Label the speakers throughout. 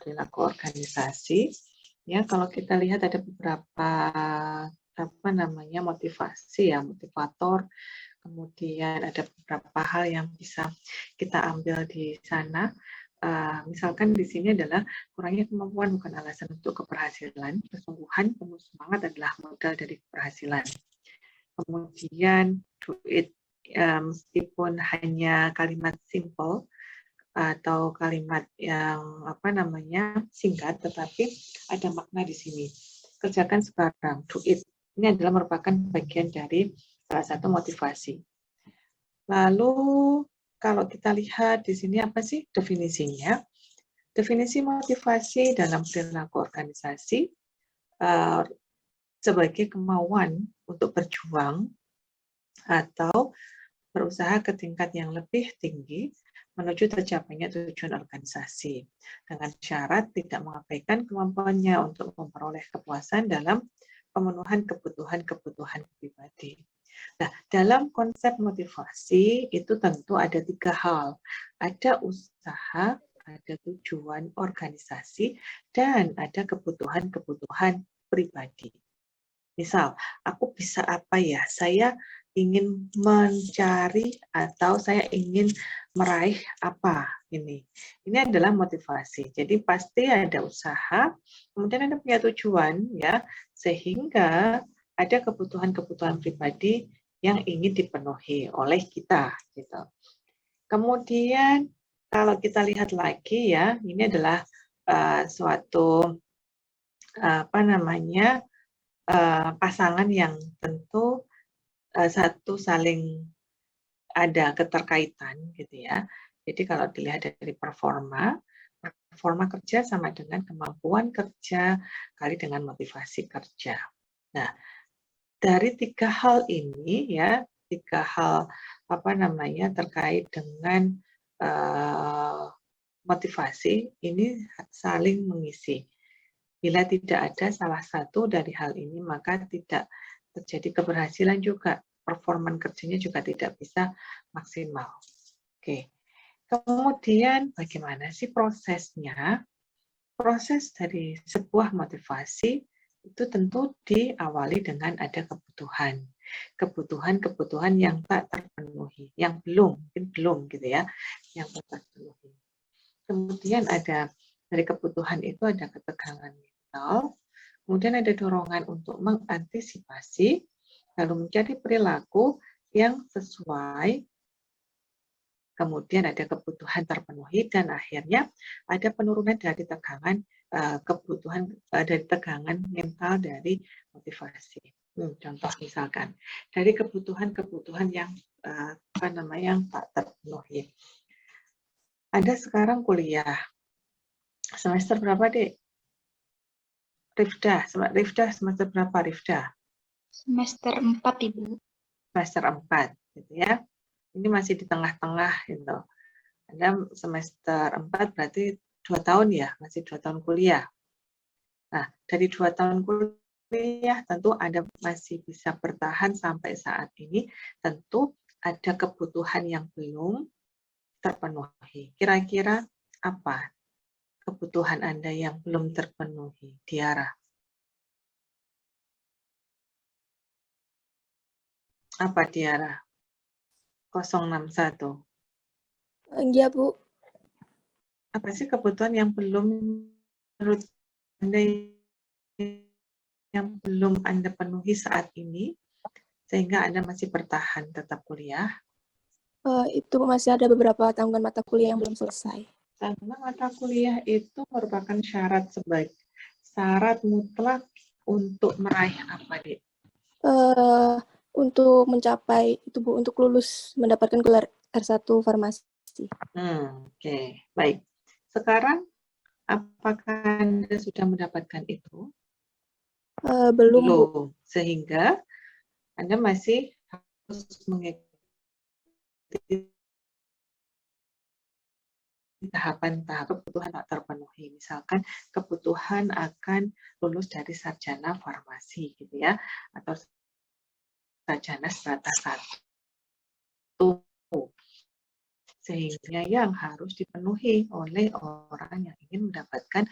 Speaker 1: perilaku organisasi. Ya, kalau kita lihat ada beberapa motivasi ya, motivator. Kemudian ada beberapa hal yang bisa kita ambil di sana. Misalkan di sini adalah kurangnya kemampuan bukan alasan untuk keberhasilan. Kesungguhan, penuh semangat adalah modal dari keberhasilan. Kemudian duit, meskipun hanya kalimat simple atau kalimat yang singkat, tetapi ada makna di sini. Kerjakan sekarang, duit. Ini adalah merupakan bagian dari salah satu motivasi. Lalu kalau kita lihat di sini apa sih definisinya? Definisi motivasi dalam perilaku organisasi sebagai kemauan untuk berjuang atau berusaha ke tingkat yang lebih tinggi menuju tercapainya tujuan organisasi dengan syarat tidak mengabaikan kemampuannya untuk memperoleh kepuasan dalam pemenuhan kebutuhan pribadi. Nah, dalam konsep motivasi itu tentu ada 3 hal. Ada usaha, ada tujuan organisasi, dan ada kebutuhan pribadi. Misal, aku bisa apa ya? Saya ingin mencari atau saya ingin meraih apa ini. Ini adalah motivasi. Jadi pasti ada usaha, kemudian ada punya tujuan ya, sehingga ada kebutuhan pribadi yang ingin dipenuhi oleh kita gitu. Kemudian kalau kita lihat lagi ya, ini adalah suatu pasangan yang tentu satu saling ada keterkaitan gitu ya. Jadi kalau dilihat dari performa kerja sama dengan kemampuan kerja kali dengan motivasi kerja. Nah, dari 3 hal ini ya, 3 hal terkait dengan motivasi ini saling mengisi. Bila tidak ada salah satu dari hal ini, maka tidak terjadi keberhasilan juga. Performa kerjanya juga tidak bisa maksimal. Oke. Kemudian bagaimana sih prosesnya? Proses dari sebuah motivasi itu tentu diawali dengan ada kebutuhan. Kebutuhan yang tak terpenuhi, yang mungkin belum gitu ya, yang tak terpenuhi. Kemudian ada dari kebutuhan itu ada ketegangan mental, kemudian ada dorongan untuk mengantisipasi, lalu mencari perilaku yang sesuai, kemudian ada kebutuhan terpenuhi, dan akhirnya ada penurunan dari tegangan dari tegangan mental dari motivasi. Contoh misalkan dari kebutuhan yang yang tak terpenuhi. Ada sekarang kuliah semester berapa, Dek? Rifda semester berapa, Rifda?
Speaker 2: Semester 4, Ibu.
Speaker 1: Semester 4, gitu ya. Ini masih di tengah-tengah gitu. Anda semester 4 berarti 2 tahun ya, masih 2 tahun kuliah. Nah, dari 2 tahun kuliah tentu Anda masih bisa bertahan sampai saat ini, tentu ada kebutuhan yang belum terpenuhi. Kira-kira apa kebutuhan Anda yang belum terpenuhi, Diara? Apa, Diara? 061.
Speaker 3: Iya, Bu.
Speaker 1: Apa sih kebutuhan yang belum menurut Anda yang belum Anda penuhi saat ini sehingga Anda masih bertahan tetap kuliah?
Speaker 3: Itu masih ada beberapa tanggungan mata kuliah yang belum selesai.
Speaker 1: Tanggungan mata kuliah itu merupakan syarat mutlak untuk meraih apa, Dik?
Speaker 3: Untuk mencapai itu, Bu, untuk lulus mendapatkan gelar R1 farmasi.
Speaker 1: Oke. Baik. Sekarang apakah Anda sudah mendapatkan itu?
Speaker 3: Belum, Bu.
Speaker 1: Sehingga Anda masih harus mengikuti tahapan-tahap kebutuhan tak terpenuhi. Misalkan kebutuhan akan lulus dari sarjana farmasi gitu ya, atau sarjana strata 1. sehingga yang harus dipenuhi oleh orang yang ingin mendapatkan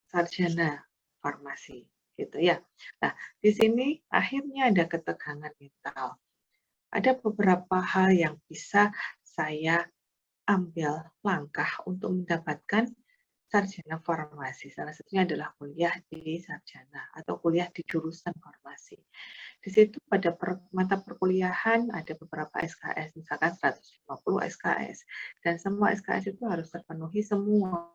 Speaker 1: sarjana farmasi, gitu ya. Nah, di sini akhirnya ada ketegangan mental. Ada beberapa hal yang bisa saya ambil langkah untuk mendapatkan sarjana farmasi. Salah satunya adalah kuliah di sarjana atau kuliah di jurusan farmasi. Di situ pada mata perkuliahan ada beberapa SKS, misalkan 150 SKS. Dan semua SKS itu harus terpenuhi semua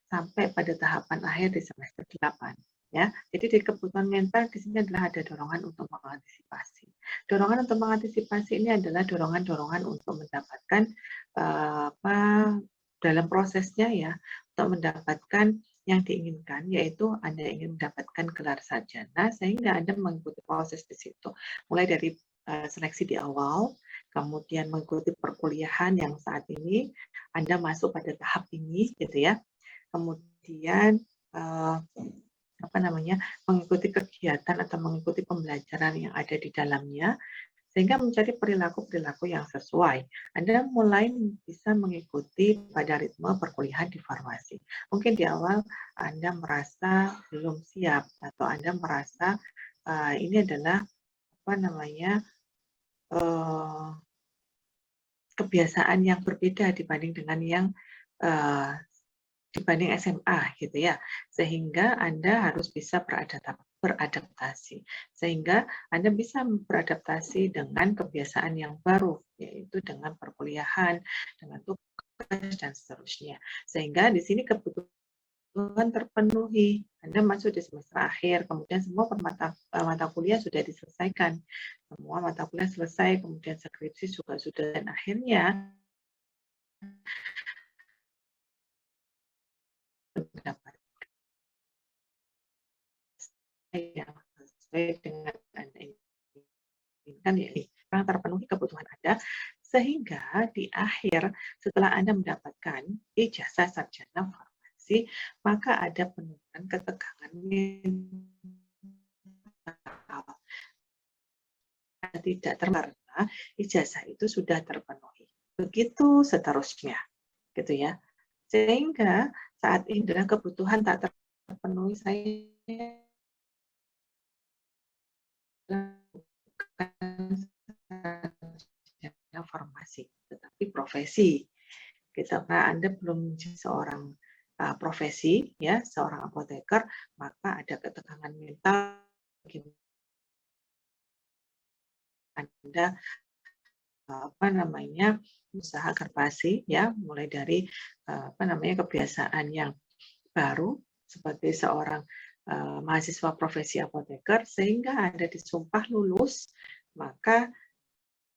Speaker 1: sampai pada tahapan akhir di semester 8. Ya, jadi di kebutuhan mental di sini adalah ada dorongan untuk mengantisipasi. Dorongan untuk mengantisipasi ini adalah dorongan-dorongan untuk mendapatkan dalam prosesnya ya, untuk mendapatkan yang diinginkan, yaitu Anda ingin mendapatkan gelar sarjana, sehingga Anda mengikuti proses di situ. Mulai dari seleksi di awal, kemudian mengikuti perkuliahan yang saat ini, Anda masuk pada tahap ini, gitu ya. Kemudian mengikuti kegiatan atau mengikuti pembelajaran yang ada di dalamnya, sehingga mencari perilaku-perilaku yang sesuai. Anda mulai bisa mengikuti pada ritme perkuliahan di farmasi. Mungkin di awal Anda merasa belum siap, atau Anda merasa ini adalah kebiasaan yang berbeda dibanding dengan yang dibanding SMA gitu ya, sehingga Anda harus bisa beradaptasi, sehingga Anda bisa beradaptasi dengan kebiasaan yang baru, yaitu dengan perkuliahan, dengan tugas dan seterusnya, sehingga di sini kebutuhan terpenuhi. Anda masuk di semester akhir, kemudian semua mata kuliah sudah diselesaikan, semua mata kuliah selesai, kemudian skripsi juga sudah, dan akhirnya mendapatkan yang sesuai dengan Anda inginkan, ya, yang terpenuhi kebutuhan Anda, sehingga di akhir setelah Anda mendapatkan ijazah sarjana farmasi, maka ada penurunan ketegangan mental. Tidak karena ijazah itu sudah terpenuhi. Begitu seterusnya, gitu ya. Sehingga saat ini adalah kebutuhan tak terpenuhi saya farmasi, tetapi profesi. Gitu. Nah, Anda belum menjadi seorang profesi, ya, seorang apoteker, maka ada ketegangan mental. Anda usaha farmasi, ya, mulai dari kebiasaan yang baru sebagai seorang mahasiswa profesi apoteker, sehingga Anda disumpah lulus, maka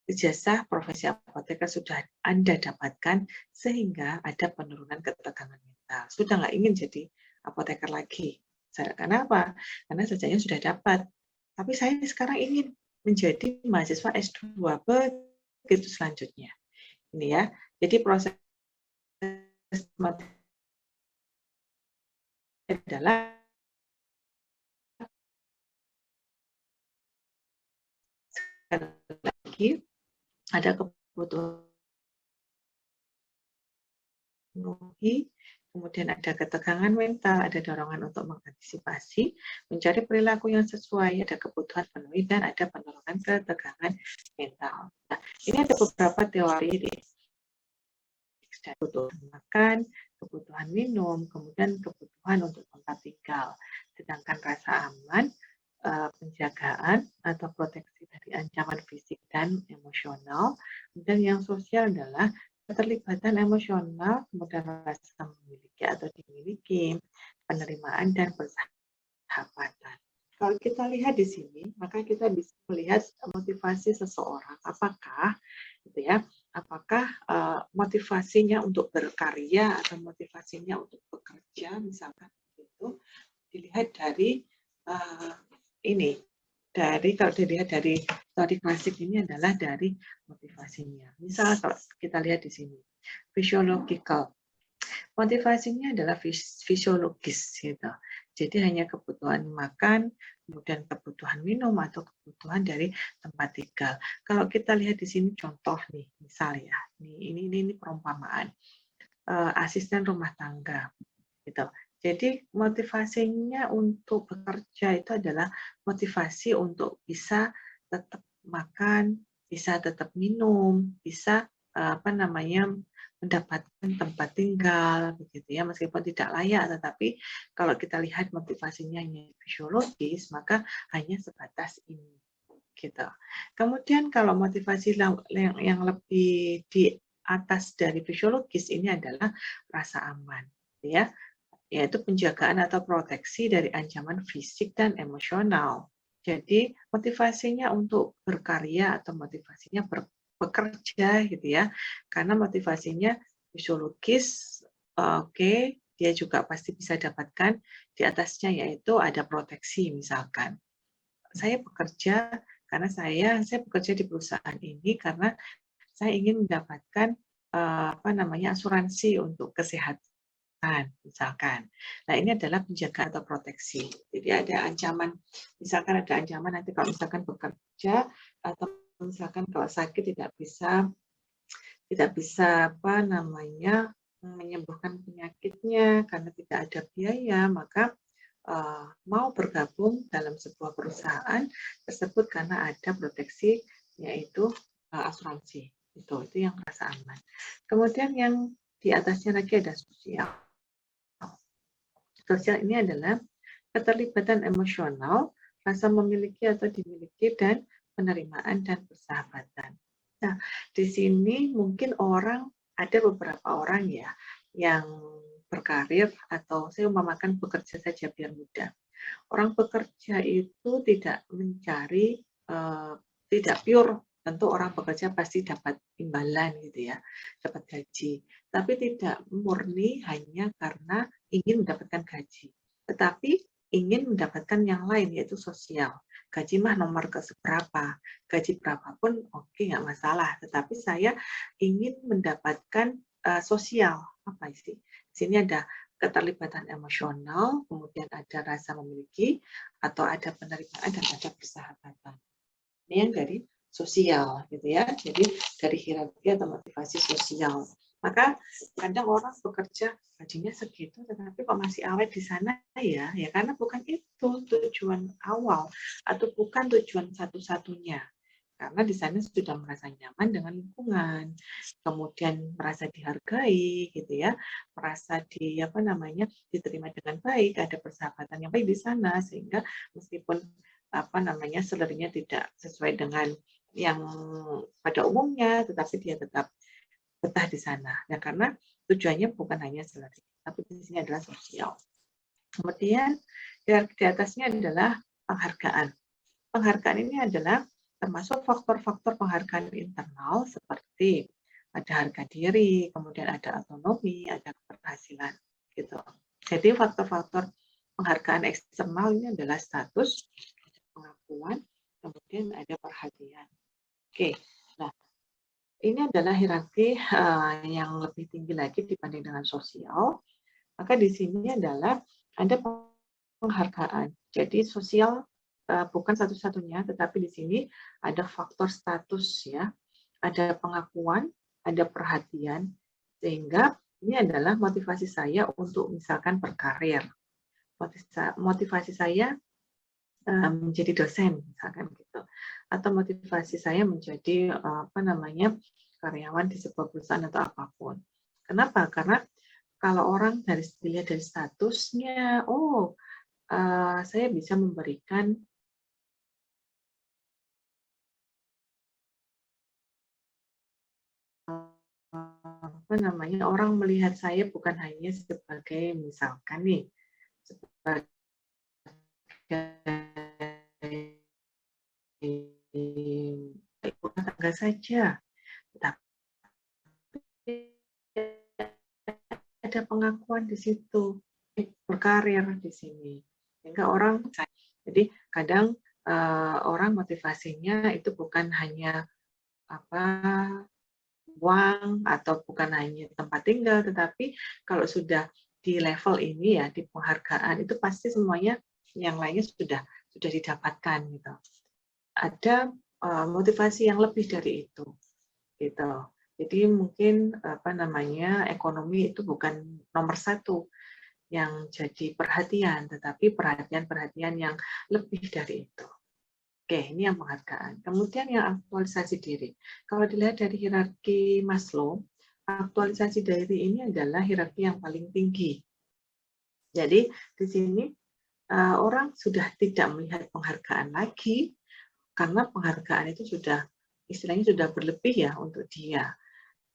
Speaker 1: ijazah profesi apoteker sudah Anda dapatkan, sehingga ada penurunan ketegangan mental. Sudah nggak ingin jadi apoteker lagi. Karena apa? Karena sarjana sudah dapat. Tapi saya sekarang ingin menjadi mahasiswa S2, begitu selanjutnya. Ini ya. Jadi proses adalah lagi ada kebutuhan penuhi, kemudian ada ketegangan mental, ada dorongan untuk mengantisipasi, mencari perilaku yang sesuai, ada kebutuhan penuhi, dan ada penurunan ketegangan mental. Nah, ini ada beberapa teori di kebutuhan makan, kebutuhan minum, kemudian kebutuhan untuk tempat tinggal. Sedangkan rasa aman, penjagaan atau proteksi dari ancaman fisik dan emosional. Dan yang sosial adalah keterlibatan emosional, kemudian rasa memiliki atau dimiliki, penerimaan dan persahabatan. Kalau kita lihat di sini, maka kita bisa melihat motivasi seseorang. Apakah, gitu ya, apakah motivasinya untuk berkarya atau motivasinya untuk bekerja, misalkan itu dilihat dari ini. Kalau dilihat dari teori klasik ini adalah dari motivasinya. Misal kalau kita lihat di sini, physiological. Motivasinya adalah fisiologis, gitu. Jadi hanya kebutuhan makan, kemudian kebutuhan minum atau kebutuhan dari tempat tinggal. Kalau kita lihat di sini contoh nih, misal ya, ini perumpamaan asisten rumah tangga, gitu. Jadi motivasinya untuk bekerja itu adalah motivasi untuk bisa tetap makan, bisa tetap minum, bisa mendapatkan tempat tinggal, begitu ya, meskipun tidak layak, tetapi kalau kita lihat motivasinya hanya fisiologis, maka hanya sebatas ini, gitu. Kemudian kalau motivasi yang lebih di atas dari fisiologis ini adalah rasa aman, ya, yaitu penjagaan atau proteksi dari ancaman fisik dan emosional. Jadi motivasinya untuk berkarya atau motivasinya bekerja gitu ya, karena motivasinya fisiologis, oke, dia juga pasti bisa dapatkan di atasnya, yaitu ada proteksi. Misalkan saya bekerja karena saya bekerja di perusahaan ini karena saya ingin mendapatkan asuransi untuk kesehatan, misalkan. Nah, ini adalah penjagaan atau proteksi. Jadi ada ancaman, misalkan ada ancaman nanti kalau misalkan bekerja atau misalkan kalau sakit tidak bisa menyembuhkan penyakitnya karena tidak ada biaya, maka mau bergabung dalam sebuah perusahaan tersebut karena ada proteksi, yaitu asuransi. Itu yang rasa aman. Kemudian yang di atasnya lagi ada sosial. Sosial ini adalah keterlibatan emosional, rasa memiliki atau dimiliki, dan penerimaan dan persahabatan. Nah, di sini mungkin ada beberapa orang ya yang berkarir, atau saya umpamakan bekerja saja biar mudah. Orang bekerja itu tidak mencari, tidak pure, tentu orang bekerja pasti dapat imbalan gitu ya, dapat gaji. Tapi tidak murni hanya karena ingin mendapatkan gaji, tetapi ingin mendapatkan yang lain, yaitu sosial. Gaji mah nomor keseberapa, gaji berapapun oke, nggak masalah. Tetapi saya ingin mendapatkan sosial, apa sih? Di sini ada keterlibatan emosional, kemudian ada rasa memiliki, atau ada penerimaan, dan ada persahabatan. Ini yang dari sosial, gitu ya. Jadi dari hierarki atau motivasi sosial. Maka kadang orang bekerja gajinya segitu, tetapi kok masih awet di sana ya karena bukan itu tujuan awal atau bukan tujuan satu-satunya. Karena di sana sudah merasa nyaman dengan lingkungan, kemudian merasa dihargai, gitu ya, merasa diterima dengan baik, ada persahabatan yang baik di sana, sehingga meskipun salary-nya tidak sesuai dengan yang pada umumnya, tetapi dia tetap betah di sana. Nah, karena tujuannya bukan hanya salary, tapi di sini adalah sosial. Kemudian di atasnya adalah penghargaan. Penghargaan ini adalah termasuk faktor-faktor penghargaan internal seperti ada harga diri, kemudian ada otonomi, ada keberhasilan, gitu. Jadi faktor-faktor penghargaan eksternal ini adalah status, pengakuan, kemudian ada perhatian. Oke, nah ini adalah hierarki yang lebih tinggi lagi dibanding dengan sosial. Maka di sini adalah ada penghargaan. Jadi sosial bukan satu-satunya, tetapi di sini ada faktor status ya, ada pengakuan, ada perhatian, sehingga ini adalah motivasi saya untuk misalkan berkarir, motivasi saya menjadi dosen misalkan gitu, atau motivasi saya menjadi karyawan di sebuah perusahaan atau apapun. Kenapa? Karena kalau orang dilihat dari statusnya, saya bisa memberikan orang melihat saya bukan hanya sebagai misalkan nih sebagai ibu rumah tangga saja, tapi ada pengakuan di situ, berkarir di sini, sehingga orang, jadi kadang orang motivasinya itu bukan hanya uang atau bukan hanya tempat tinggal, tetapi kalau sudah di level ini ya, di penghargaan itu pasti semuanya yang lainnya sudah didapatkan gitu. Ada motivasi yang lebih dari itu gitu. Jadi mungkin ekonomi itu bukan nomor satu yang jadi perhatian, tetapi perhatian yang lebih dari itu. Oke, ini yang penghargaan. Kemudian yang aktualisasi diri. Kalau dilihat dari hierarki Maslow, aktualisasi diri ini adalah hierarki yang paling tinggi. Jadi di sini orang sudah tidak melihat penghargaan lagi, karena penghargaan itu istilahnya sudah berlebih ya untuk dia.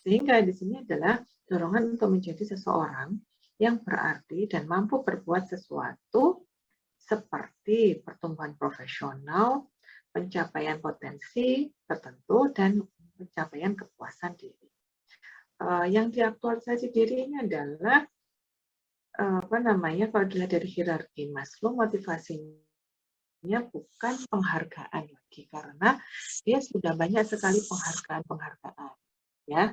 Speaker 1: Sehingga di sini adalah dorongan untuk menjadi seseorang yang berarti dan mampu berbuat sesuatu seperti pertumbuhan profesional, pencapaian potensi tertentu, dan pencapaian kepuasan diri. Yang diaktualisasi diri ini adalah kalau dilihat dari hierarki Maslow, motivasinya bukan penghargaan lagi, karena dia sudah banyak sekali penghargaan, ya.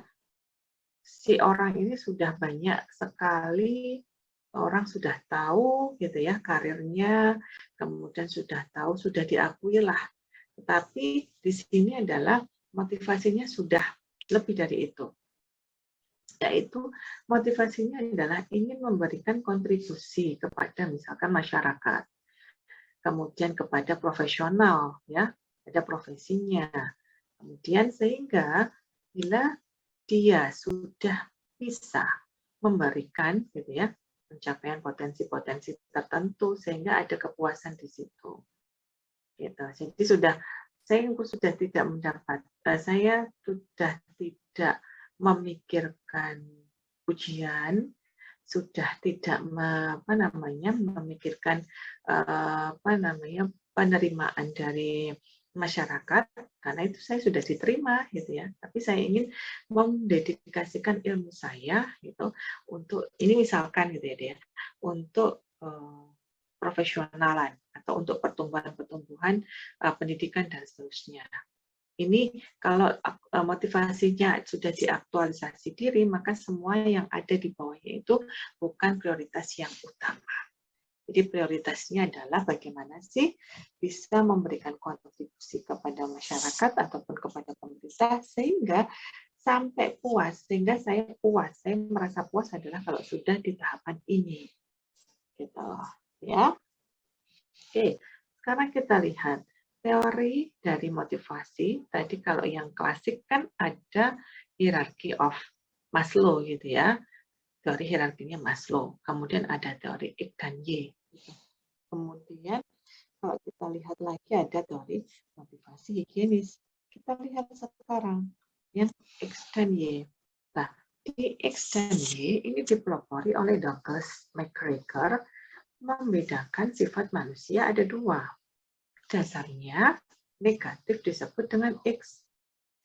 Speaker 1: Si orang ini sudah banyak sekali, orang sudah tahu gitu ya karirnya, kemudian sudah tahu, sudah diakui lah. Tetapi di sini adalah motivasinya sudah lebih dari itu. Yaitu motivasinya adalah ingin memberikan kontribusi kepada misalkan masyarakat, kemudian kepada profesional, ya, ada profesinya. Kemudian sehingga bila dia sudah bisa memberikan gitu ya pencapaian potensi-potensi tertentu sehingga ada kepuasan di situ. Gitu. Jadi saya sudah tidak memikirkan ujian, sudah tidak memikirkan penerimaan dari masyarakat, karena itu saya sudah diterima gitu ya. Tapi saya ingin mendedikasikan ilmu saya gitu untuk ini misalkan gitu ya dia, untuk profesionalan atau untuk pertumbuhan pendidikan dan seterusnya. Ini kalau motivasinya sudah diaktualisasi diri, maka semua yang ada di bawahnya itu bukan prioritas yang utama. Jadi prioritasnya adalah bagaimana sih bisa memberikan kontribusi kepada masyarakat ataupun kepada pemerintah sehingga sampai puas, sehingga saya merasa puas adalah kalau sudah di tahapan ini. Gitu, ya. Oke, sekarang kita lihat teori dari motivasi. Tadi kalau yang klasik kan ada hierarchy of Maslow gitu ya. Teori hierarkinya Maslow. Kemudian ada teori X dan Y. Kemudian kalau kita lihat lagi ada teori motivasi higienis. Kita lihat sekarang yang X dan Y. Nah, di X dan Y ini dipelopori oleh Douglas McGregor, membedakan sifat manusia ada dua. Dasarnya negatif disebut dengan X,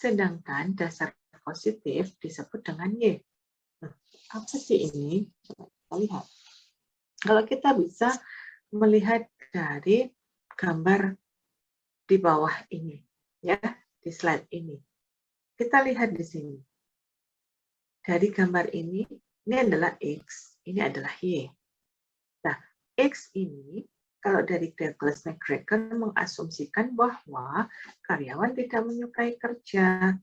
Speaker 1: sedangkan dasar positif disebut dengan Y. Nah, apa sih ini? Coba kita lihat. Kalau kita bisa melihat dari gambar di bawah ini, ya, di slide ini. Kita lihat di sini. Dari gambar ini adalah X, ini adalah Y. Nah, X ini kalau dari Douglas McGregor mengasumsikan bahwa karyawan tidak menyukai kerja,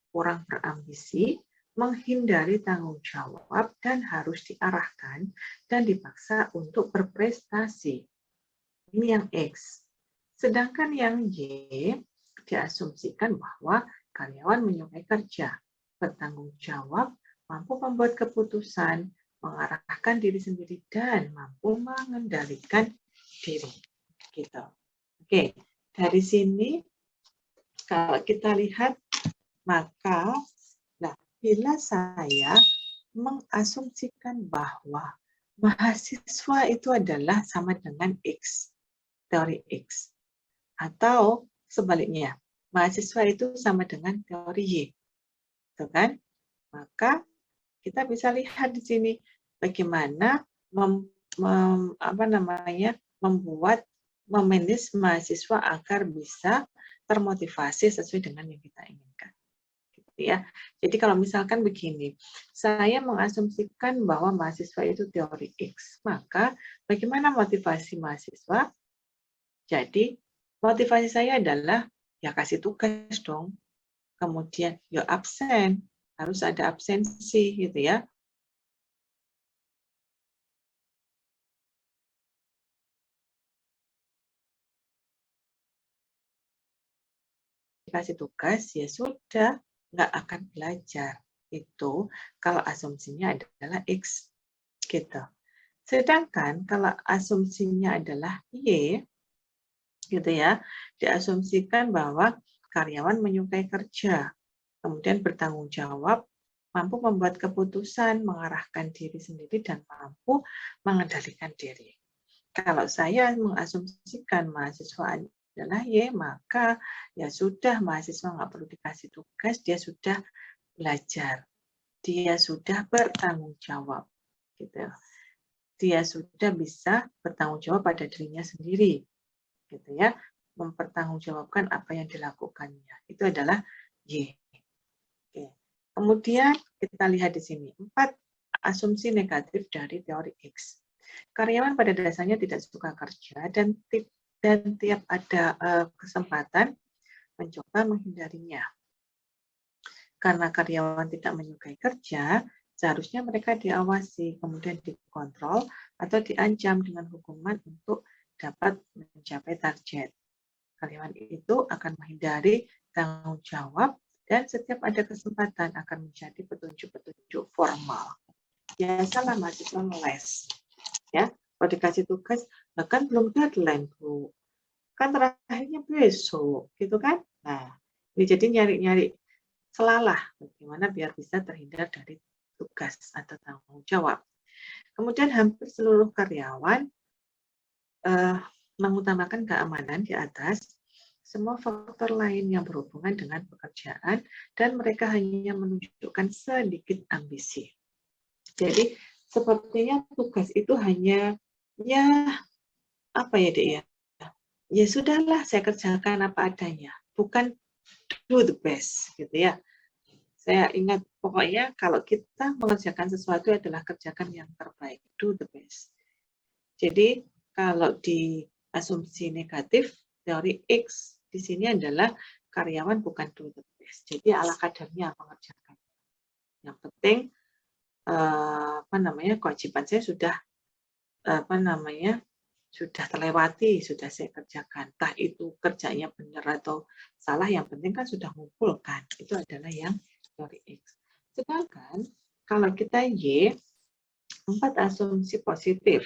Speaker 1: kurang berambisi, menghindari tanggung jawab, dan harus diarahkan dan dipaksa untuk berprestasi. Ini yang X. Sedangkan yang Y diasumsikan bahwa karyawan menyukai kerja, bertanggung jawab, mampu membuat keputusan, mengarahkan diri sendiri, dan mampu mengendalikan diri. Gitu. Oke, dari sini kalau kita lihat, maka bila saya mengasumsikan bahwa mahasiswa itu adalah sama dengan X, teori X, atau sebaliknya, mahasiswa itu sama dengan teori Y, gitu kan? Maka kita bisa lihat di sini bagaimana memanage mahasiswa agar bisa termotivasi sesuai dengan yang kita inginkan. Ya. Jadi kalau misalkan begini, saya mengasumsikan bahwa mahasiswa itu teori X, maka bagaimana motivasi mahasiswa? Jadi motivasi saya adalah ya kasih tugas dong, kemudian ya absen, harus ada absensi gitu ya. Kasih tugas ya sudah, nggak akan belajar. Itu kalau asumsinya adalah X gitu. Sedangkan kalau asumsinya adalah Y gitu ya, diasumsikan bahwa karyawan menyukai kerja, kemudian bertanggung jawab, mampu membuat keputusan, mengarahkan diri sendiri, dan mampu mengendalikan diri. Kalau saya mengasumsikan mahasiswa adalah Y, maka ya sudah, mahasiswa nggak perlu dikasih tugas, dia sudah belajar, dia sudah bertanggung jawab, gitu. Dia sudah bisa bertanggung jawab pada dirinya sendiri, gitu ya, mempertanggungjawabkan apa yang dilakukannya. Itu adalah Y. Oke. Kemudian kita lihat di sini 4 asumsi negatif dari teori X. Karyawan pada dasarnya tidak suka kerja dan tiap ada kesempatan mencoba menghindarinya. Karena karyawan tidak menyukai kerja, seharusnya mereka diawasi, kemudian dikontrol atau diancam dengan hukuman untuk dapat mencapai target. Karyawan itu akan menghindari tanggung jawab dan setiap ada kesempatan akan mencari petunjuk-petunjuk formal. Biasalah mahasiswa meles. Ya, kalau dikasih tugas, bahkan belum deadline, Bu. Kan terakhirnya besok, gitu kan? Nah, ini jadi nyari-nyari selalah bagaimana biar bisa terhindar dari tugas atau tanggung jawab. Kemudian hampir seluruh karyawan mengutamakan keamanan di atas semua faktor lain yang berhubungan dengan pekerjaan dan mereka hanya menunjukkan sedikit ambisi. Jadi sepertinya tugas itu hanya ya apa ya Dek ya? Ya sudahlah saya kerjakan apa adanya, bukan do the best gitu ya. Saya ingat pokoknya kalau kita mengerjakan sesuatu adalah kerjakan yang terbaik, do the best. Jadi kalau di asumsi negatif teori X di sini adalah karyawan bukan do the best. Jadi ala kadarnya mengerjakan. Yang penting kewajiban saya sudah sudah terlewati, sudah saya kerjakan. Entah itu kerjanya benar atau salah, yang penting kan sudah mengumpulkan. Itu adalah yang teori X. Sedangkan kalau kita Y, 4 asumsi positif.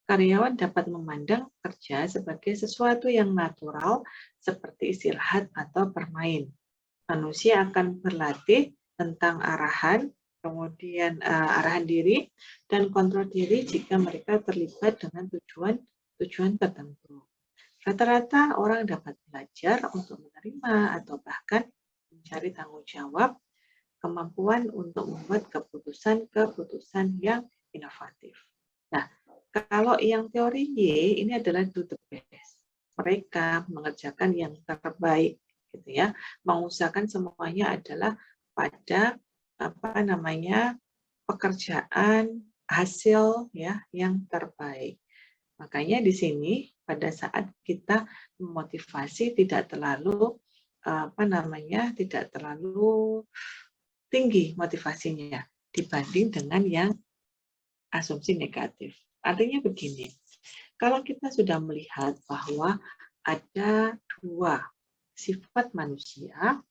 Speaker 1: Karyawan dapat memandang kerja sebagai sesuatu yang natural seperti istirahat atau bermain. Manusia akan berlatih tentang arahan, kemudian arahan diri dan kontrol diri jika mereka terlibat dengan tujuan tertentu. Rata-rata orang dapat belajar untuk menerima atau bahkan mencari tanggung jawab, kemampuan untuk membuat keputusan-keputusan yang inovatif. Nah, kalau yang teori Y ini adalah do the best. Mereka mengerjakan yang terbaik, gitu ya. Mengusahakan semuanya adalah pada pekerjaan hasil ya yang terbaik. Makanya di sini pada saat kita memotivasi tidak terlalu tidak terlalu tinggi motivasinya dibanding dengan yang asumsi negatif. Artinya begini, kalau kita sudah melihat bahwa ada 2 sifat manusia,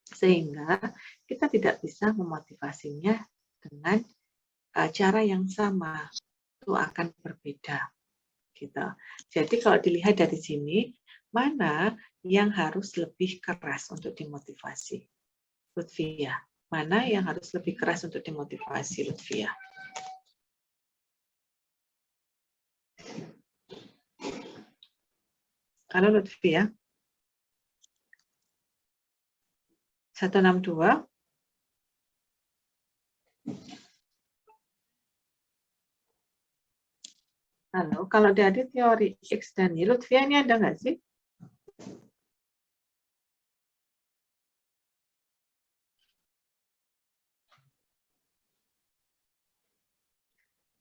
Speaker 1: sehingga kita tidak bisa memotivasinya dengan cara yang sama, itu akan berbeda. Gitu. Jadi kalau dilihat dari sini, mana yang harus lebih keras untuk dimotivasi? Lutfia, mana yang harus lebih keras untuk dimotivasi, Lutfia? Halo Lutfia. 162. Halo, kalau dari teori X dan Y, Lutfia ini ada nggak sih?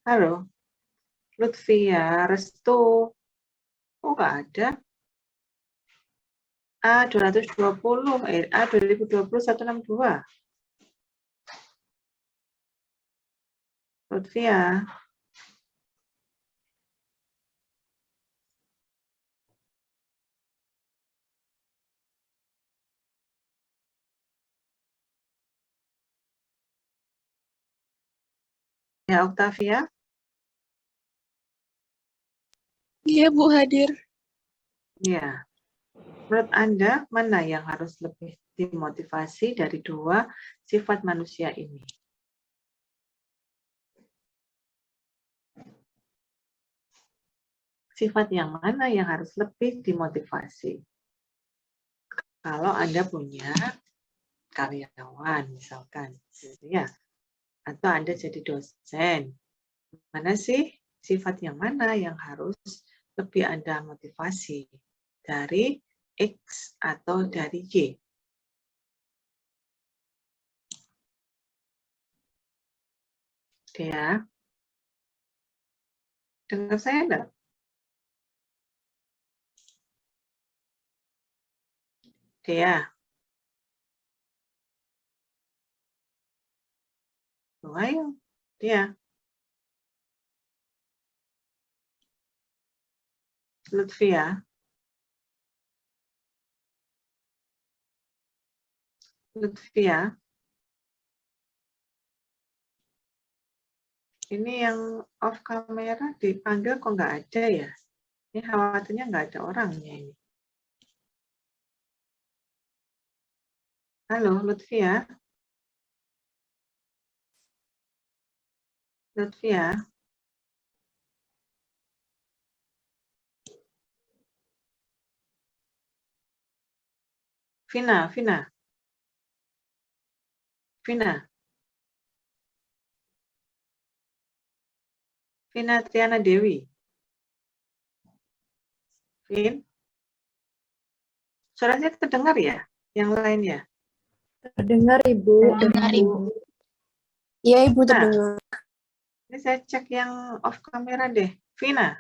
Speaker 1: Halo, Lutfia, Restu. Oh, nggak ada. A220, A2020 162. Lutfia. Ya, Octavia.
Speaker 3: Iya, Bu, hadir.
Speaker 1: Ya. Menurut Anda, mana yang harus lebih dimotivasi dari dua sifat manusia ini? Sifat yang mana yang harus lebih dimotivasi? Kalau Anda punya karyawan, misalkan, gitu ya, atau Anda jadi dosen, mana sih sifat yang mana yang harus lebih Anda motivasi? Dari X atau dari Y? Ya, dengar saya enggak? Ya, ayo, dia, Lutfia, Lutfia, ini yang off kamera dipanggil kok nggak ada ya? Ini khawatirnya nggak ada orangnya ini. Halo, Lutfia? Lutfia? Vina, Vina? Vina? Vina Triana Dewi? Vin? Suaranya terdengar ya? Yang lain ya?
Speaker 4: Terdengar, Ibu.
Speaker 2: Terdengar, Ibu.
Speaker 3: Iya, Ibu,
Speaker 1: Nah,
Speaker 3: terdengar.
Speaker 1: ini saya cek yang off kamera deh. Vina?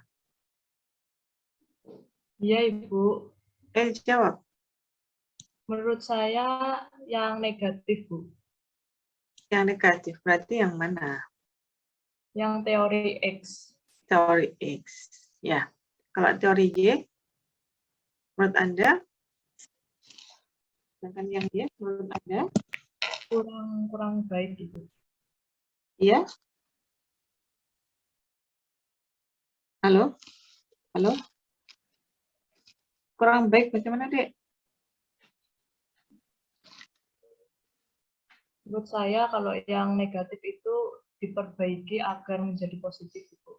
Speaker 4: Iya, Ibu.
Speaker 1: Jawab.
Speaker 4: Menurut saya yang negatif, Bu.
Speaker 1: Yang negatif, berarti yang mana?
Speaker 4: Yang teori X.
Speaker 1: Teori X. Ya. Kalau teori Y, menurut Anda? Sedangkan yang Y, menurut Anda?
Speaker 4: Kurang baik, Ibu.
Speaker 1: Iya? Halo? Halo? Kurang baik bagaimana, Dek?
Speaker 4: Menurut saya kalau yang negatif itu diperbaiki agar menjadi positif, Ibu.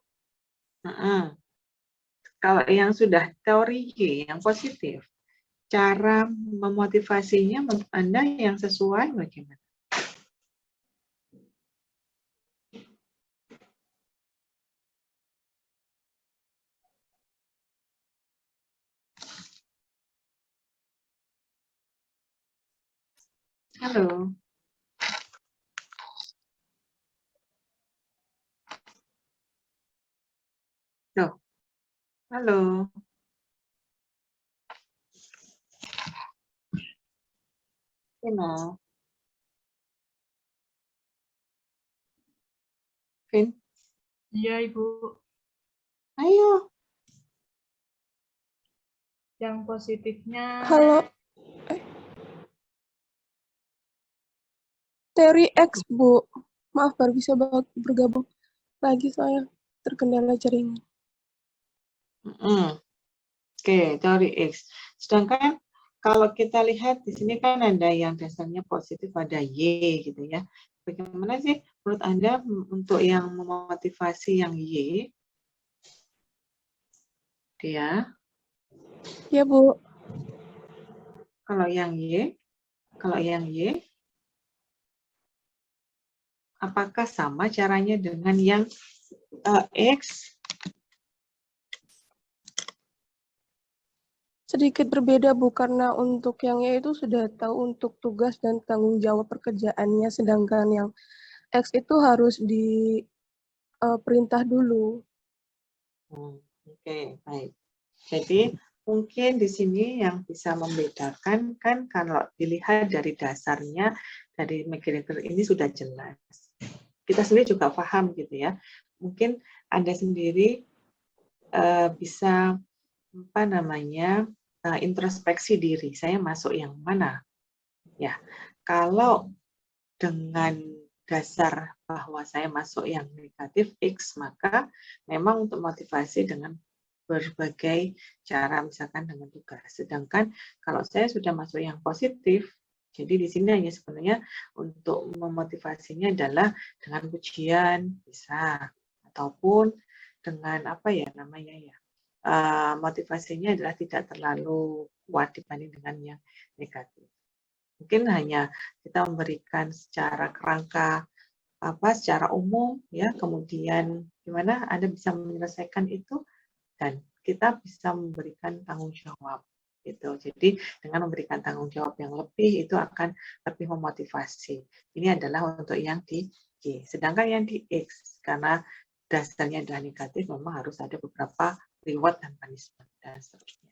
Speaker 1: Kalau yang sudah teori Y, yang positif, cara memotivasinya menurut Anda yang sesuai bagaimana? Halo? Loh? Halo? Vino? Vin?
Speaker 4: Iya, Ibu.
Speaker 1: Ayo.
Speaker 4: Yang positifnya
Speaker 3: Halo. Teori X, Bu. Maaf, baru bisa bergabung lagi, saya terkendala jaringan.
Speaker 1: Oke, teori X. Sedangkan kalau kita lihat di sini kan ada yang dasarnya positif, ada Y gitu ya. Bagaimana sih menurut Anda untuk yang memotivasi yang Y? Ya.
Speaker 3: Ya, Bu.
Speaker 1: Kalau yang Y, apakah sama caranya dengan yang X?
Speaker 3: Sedikit berbeda, Bu, karena untuk yang Y itu sudah tahu untuk tugas dan tanggung jawab pekerjaannya, sedangkan yang X itu harus perintah dulu.
Speaker 1: Oke, baik. Jadi mungkin di sini yang bisa membedakan kan kalau dilihat dari dasarnya dari McGregor ini sudah jelas. Kita sendiri juga paham gitu ya. Mungkin Anda sendiri bisa apa namanya introspeksi diri. Saya masuk yang mana? Ya, kalau dengan dasar bahwa saya masuk yang negatif X, maka memang untuk motivasi dengan berbagai cara, misalkan dengan tugas. Sedangkan kalau saya sudah masuk yang positif, jadi di sini hanya sebenarnya untuk memotivasinya adalah dengan pujian bisa, ataupun dengan apa ya namanya ya, motivasinya adalah tidak terlalu kuat dibanding dengan yang negatif. Mungkin hanya kita memberikan secara kerangka secara umum ya, kemudian gimana Anda bisa menyelesaikan itu dan kita bisa memberikan tanggung jawab gitu. Jadi dengan memberikan tanggung jawab yang lebih itu akan lebih memotivasi. Ini adalah untuk yang di G. Sedangkan yang di X karena dasarnya adalah negatif memang harus ada beberapa reward dan punishment dan seterusnya.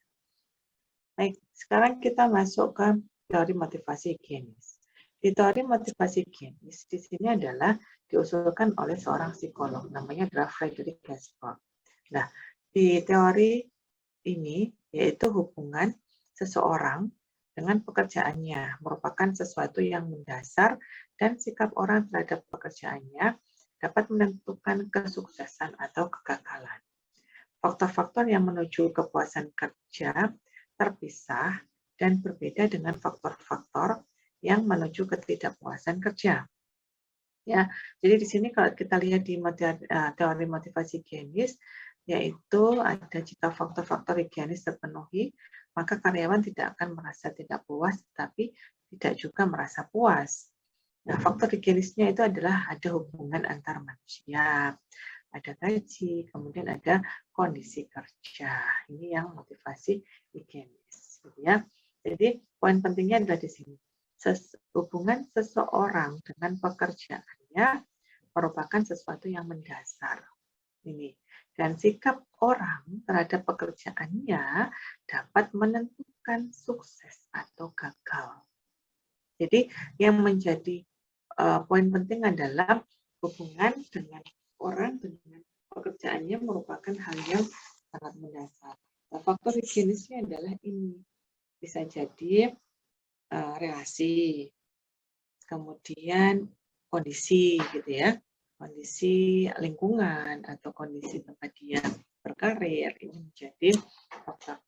Speaker 1: Baik, sekarang kita masuk ke teori motivasi higienis. Di teori motivasi higienis di sini adalah diusulkan oleh seorang psikolog, namanya adalah Frederick Gaspard. Nah, di teori ini yaitu hubungan seseorang dengan pekerjaannya merupakan sesuatu yang mendasar dan sikap orang terhadap pekerjaannya dapat menentukan kesuksesan atau kegagalan. Faktor-faktor yang menuju kepuasan kerja terpisah dan berbeda dengan faktor-faktor yang menuju ketidakpuasan kerja. Ya, jadi di sini kalau kita lihat di teori motivasi higienis, yaitu ada jika faktor-faktor higienis terpenuhi, maka karyawan tidak akan merasa tidak puas, tapi tidak juga merasa puas. Nah, faktor higienisnya itu adalah ada hubungan antar manusia, ada gaji, kemudian ada kondisi kerja. Ini yang motivasi higienis, gitu ya. Jadi poin pentingnya adalah di sini. Hubungan seseorang dengan pekerjaannya merupakan sesuatu yang mendasar. Ini. Dan sikap orang terhadap pekerjaannya dapat menentukan sukses atau gagal. Jadi yang menjadi poin penting adalah hubungan dengan orang dengan pekerjaannya merupakan hal yang sangat mendasar. Nah, faktor higienisnya adalah ini. Bisa jadi relasi, kemudian kondisi gitu ya, kondisi lingkungan atau kondisi tempat dia berkarir, ini menjadi faktor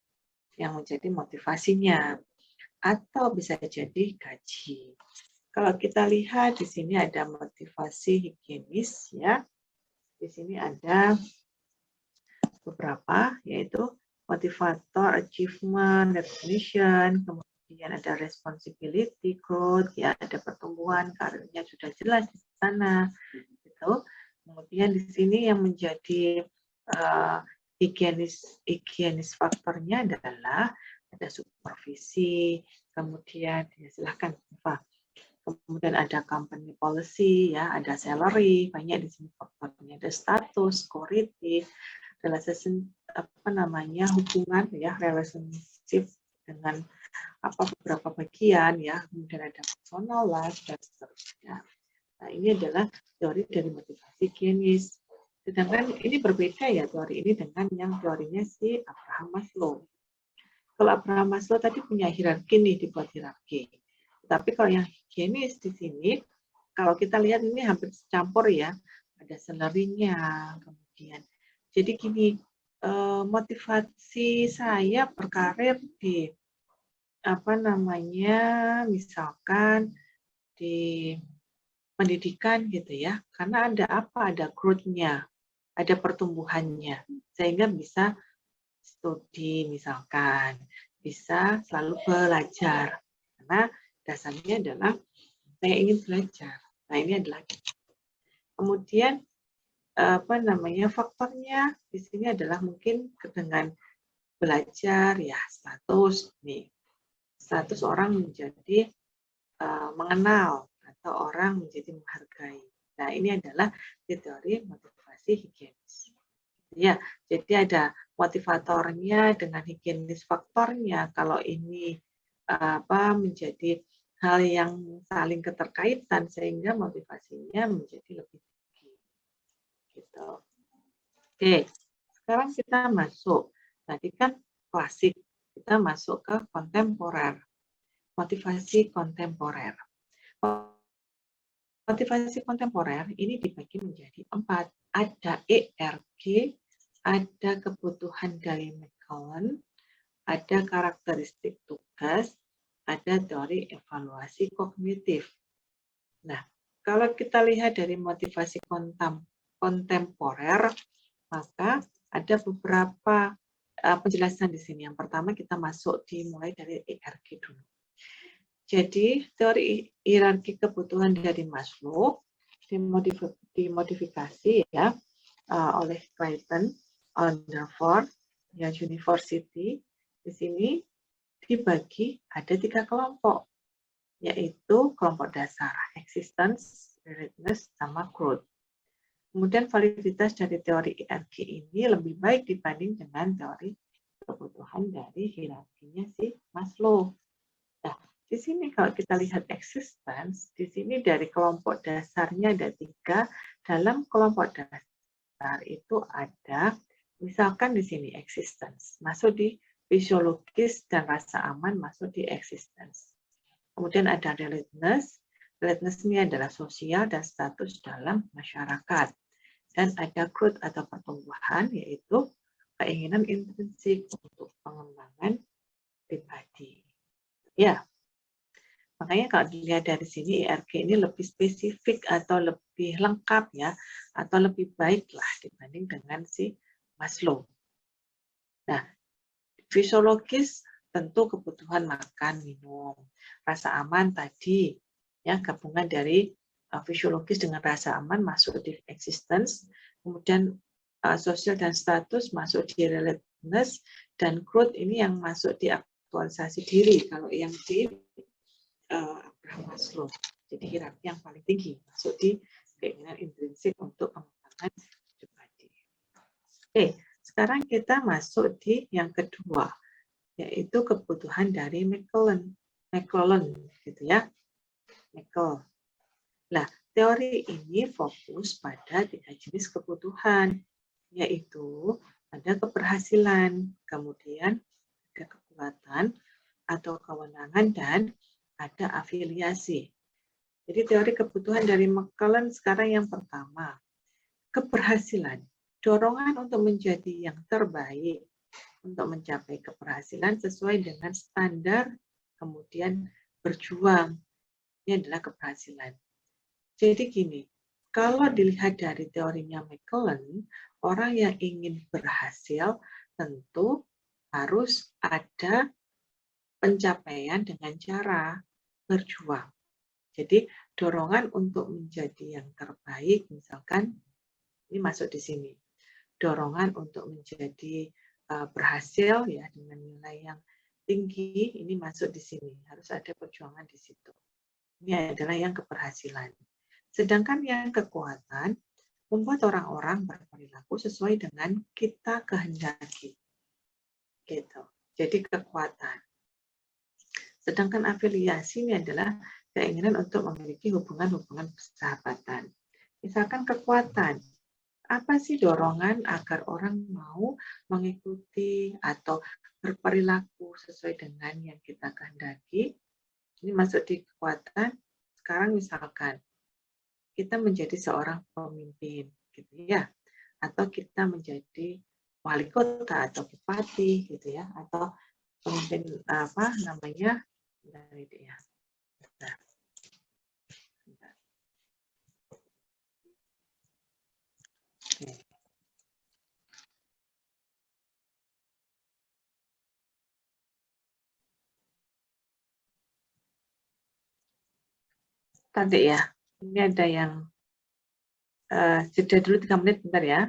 Speaker 1: yang menjadi motivasinya, atau bisa jadi gaji. Kalau kita lihat di sini ada motivasi higienis ya, di sini ada beberapa yaitu motivator, achievement, recognition, kemudian ada responsibility, growth, ya ada pertumbuhan, karirnya sudah jelas di sana, gitu. Kemudian di sini yang menjadi higienis faktornya adalah ada supervisi, kemudian ya silahkan Pak. Kemudian ada company policy, ya ada salary, banyak di sini faktornya, ada status, security, hubungan ya, relationship dengan beberapa bagian ya, kemudian ada personal life dan seterusnya. Nah, ini adalah teori dari motivasi higienis. Sedangkan ini berbeda ya teori ini dengan yang teorinya si Abraham Maslow. Kalau Abraham Maslow tadi punya hierarki nih, dibuat hierarki. Tapi kalau yang higienis di sini, kalau kita lihat ini hampir campur ya, ada salary-nya, kemudian. Jadi gini, motivasi saya berkarir di misalkan di pendidikan gitu ya, karena ada ada growth-nya, ada pertumbuhannya, sehingga bisa studi misalkan, bisa selalu belajar, karena dasarnya adalah saya ingin belajar. Nah ini adalah kemudian faktornya di sini adalah mungkin dengan belajar ya, status nih, status orang menjadi mengenal atau orang menjadi menghargai. Nah ini adalah teori motivasi motivasi higienis. Ya, jadi ada motivatornya dengan higienis faktornya. Kalau ini menjadi hal yang saling keterkaitan sehingga motivasinya menjadi lebih tinggi. Gitu. Oke, sekarang kita masuk. Tadi kan klasik, kita masuk ke kontemporer. Motivasi kontemporer. Motivasi kontemporer ini dibagi menjadi 4. Ada ERG, ada kebutuhan dari McClellan, ada karakteristik tugas, ada teori evaluasi kognitif. Nah, kalau kita lihat dari motivasi kontemporer, maka ada beberapa penjelasan di sini. Yang pertama kita masuk dimulai dari ERG dulu. Jadi teori hierarki kebutuhan dari Maslow dimodifikasi ya oleh Clayton, Alderford, ya University. Di sini dibagi ada 3 kelompok, yaitu kelompok dasar, existence, readiness, sama growth. Kemudian validitas dari teori ERG ini lebih baik dibanding dengan teori kebutuhan dari hierarkinya si Maslow. Nah, di sini kalau kita lihat existence, di sini dari kelompok dasarnya ada 3. Dalam kelompok dasar itu ada, misalkan di sini existence, masuk di fisiologis dan rasa aman masuk di existence. Kemudian ada relatedness. Relatedness ini adalah sosial dan status dalam masyarakat. Dan ada growth atau pertumbuhan, yaitu keinginan intrinsik untuk pengembangan pribadi. Ya, makanya kalau dilihat dari sini ERG ini lebih spesifik atau lebih lengkap ya, atau lebih baik lah dibanding dengan si Maslow. Nah, fisiologis tentu kebutuhan makan, minum, rasa aman tadi ya, gabungan dari fisiologis dengan rasa aman masuk di existence, kemudian sosial dan status masuk di relatedness, dan growth ini yang masuk di aktualisasi diri kalau yang di Abraham Maslow. Jadi hierarki yang paling tinggi masuk di keinginan intrinsik untuk pengembangan pribadi. Oke, sekarang kita masuk di yang kedua, yaitu kebutuhan dari McClellan, gitu ya. McClellan. Nah, teori ini fokus pada 3 jenis kebutuhan, yaitu ada keberhasilan, kemudian ada kekuatan atau kewenangan, dan ada afiliasi. Jadi teori kebutuhan dari McClellan sekarang yang pertama, keberhasilan, dorongan untuk menjadi yang terbaik, untuk mencapai keberhasilan sesuai dengan standar, kemudian berjuang. Ini adalah keberhasilan. Jadi gini, kalau dilihat dari teorinya McClellan, orang yang ingin berhasil tentu harus ada pencapaian dengan cara berjuang. Jadi dorongan untuk menjadi yang terbaik, misalkan ini masuk di sini. Dorongan untuk menjadi berhasil ya dengan nilai yang tinggi, ini masuk di sini. Harus ada perjuangan di situ. Ini adalah yang keberhasilan. Sedangkan yang kekuatan membuat orang-orang berperilaku sesuai dengan kita kehendaki. Gitu. Jadi kekuatan. Sedangkan afiliasi ini adalah keinginan untuk memiliki hubungan-hubungan persahabatan. Misalkan kekuatan, apa sih dorongan agar orang mau mengikuti atau berperilaku sesuai dengan yang kita kehendaki? Ini masuk di kekuatan. Sekarang misalkan kita menjadi seorang pemimpin, gitu ya, atau kita menjadi wali kota atau bupati, gitu ya, atau pemimpin apa namanya dari dia. Tadi ya, ini ada yang jeda dulu 3 menit bentar ya.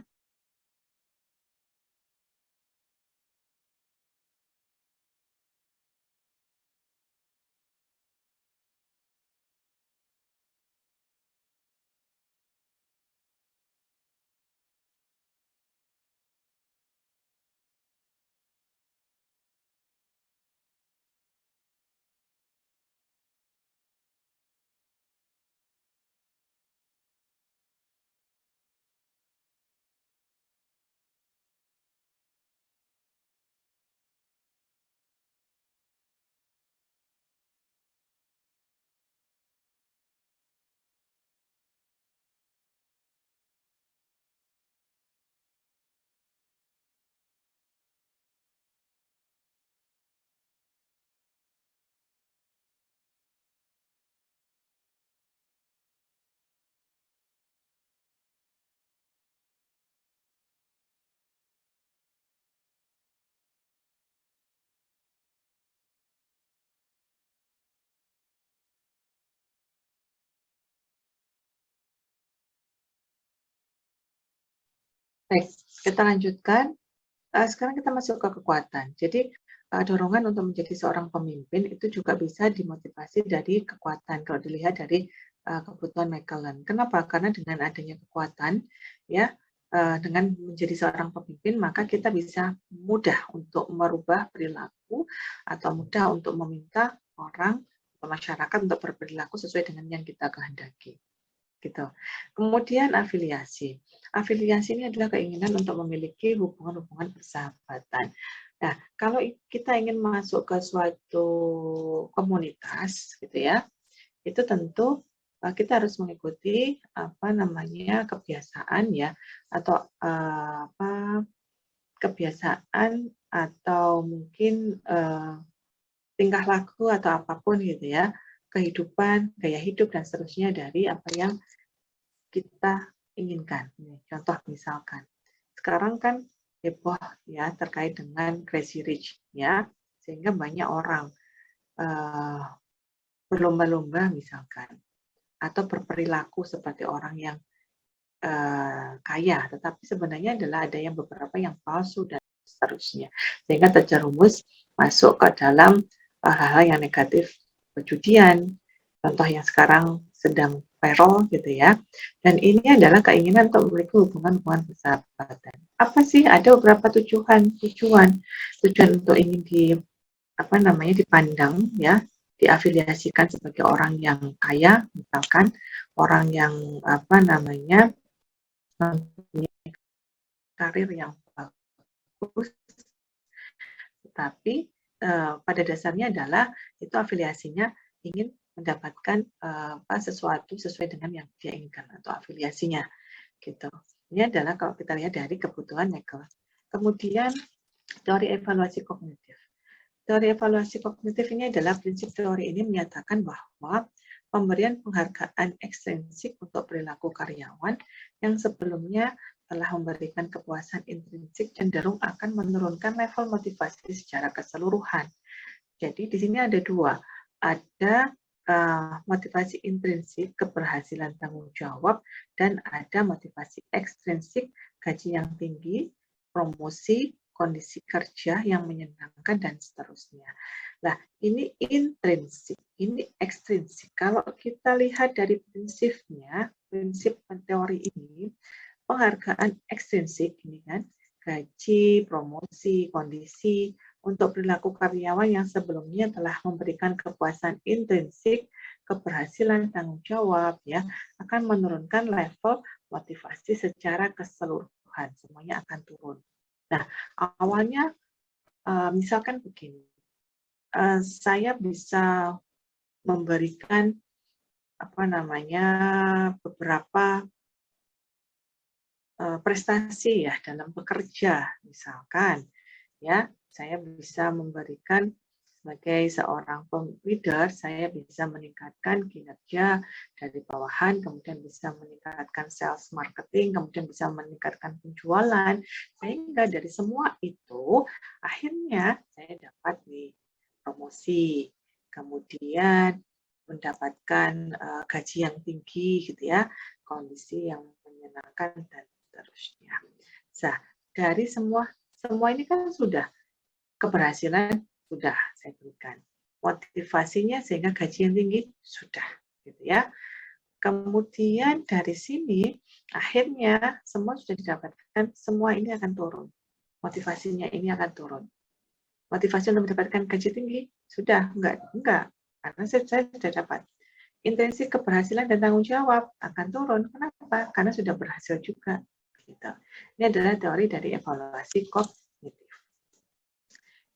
Speaker 1: Baik, kita lanjutkan. Sekarang kita masuk ke kekuatan. Jadi dorongan untuk menjadi seorang pemimpin itu juga bisa dimotivasi dari kekuatan. Kalau dilihat dari kebutuhan McClellan. Kenapa? Karena dengan adanya kekuatan, ya, dengan menjadi seorang pemimpin, maka kita bisa mudah untuk merubah perilaku atau mudah untuk meminta orang atau masyarakat untuk berperilaku sesuai dengan yang kita kehendaki. Gitu. Kemudian afiliasi. Afiliasi ini adalah keinginan untuk memiliki hubungan-hubungan persahabatan. Nah, kalau kita ingin masuk ke suatu komunitas, gitu ya, itu tentu kita harus mengikuti kebiasaan ya, atau kebiasaan atau mungkin tingkah laku atau apapun gitu ya, kehidupan, gaya hidup dan seterusnya dari apa yang kita inginkan. Contoh misalkan, sekarang kan heboh ya terkait dengan Crazy Rich ya, sehingga banyak orang berlomba-lomba misalkan, atau berperilaku seperti orang yang kaya, tetapi sebenarnya adalah ada yang beberapa yang palsu dan seterusnya, sehingga terjerumus masuk ke dalam hal-hal yang negatif, perjudian, contoh yang sekarang sedang viral gitu ya. Dan ini adalah keinginan untuk memiliki hubungan-hubungan persahabatan. Apa sih? Ada beberapa tujuan untuk ingin dipandang ya, diafiliasikan sebagai orang yang kaya, misalkan orang yang mempunyai karir yang bagus, tetapi pada dasarnya adalah itu afiliasinya ingin mendapatkan sesuatu sesuai dengan yang dia inginkan atau afiliasinya gitu. Ini adalah kalau kita lihat dari kebutuhan Michael. Kemudian teori evaluasi kognitif. Teori evaluasi kognitif ini adalah prinsip teori ini menyatakan bahwa pemberian penghargaan ekstrinsik untuk perilaku karyawan yang sebelumnya telah memberikan kepuasan intrinsik cenderung akan menurunkan level motivasi secara keseluruhan. Jadi di sini ada dua, ada motivasi intrinsik keberhasilan tanggung jawab dan ada motivasi ekstrinsik gaji yang tinggi, promosi, kondisi kerja yang menyenangkan dan seterusnya. Nah, ini intrinsik, ini ekstrinsik. Kalau kita lihat dari prinsipnya, prinsip teori ini, penghargaan ekstrinsik ini kan, gaji, promosi, kondisi untuk perilaku karyawan yang sebelumnya telah memberikan kepuasan intrinsik, keberhasilan tanggung jawab ya, akan menurunkan level motivasi secara keseluruhan, semuanya akan turun. Nah, awalnya misalkan begini, saya bisa memberikan beberapa prestasi ya dalam bekerja, misalkan ya, saya bisa memberikan sebagai seorang leader, saya bisa meningkatkan kinerja dari bawahan, kemudian bisa meningkatkan sales marketing, kemudian bisa meningkatkan penjualan, sehingga dari semua itu akhirnya saya dapat promosi, kemudian mendapatkan gaji yang tinggi gitu ya, kondisi yang menyenangkan dan seterusnya. Nah, dari semua ini kan sudah keberhasilan sudah saya berikan, motivasinya sehingga gaji yang tinggi sudah, gitu ya. Kemudian dari sini akhirnya semua sudah didapatkan, semua ini akan turun, motivasinya ini akan turun. Motivasi untuk mendapatkan gaji tinggi sudah enggak, karena saya sudah dapat. Intensi keberhasilan dan tanggung jawab akan turun. Kenapa? Karena sudah berhasil juga. Gitu. Ini adalah teori dari evaluasi kognitif.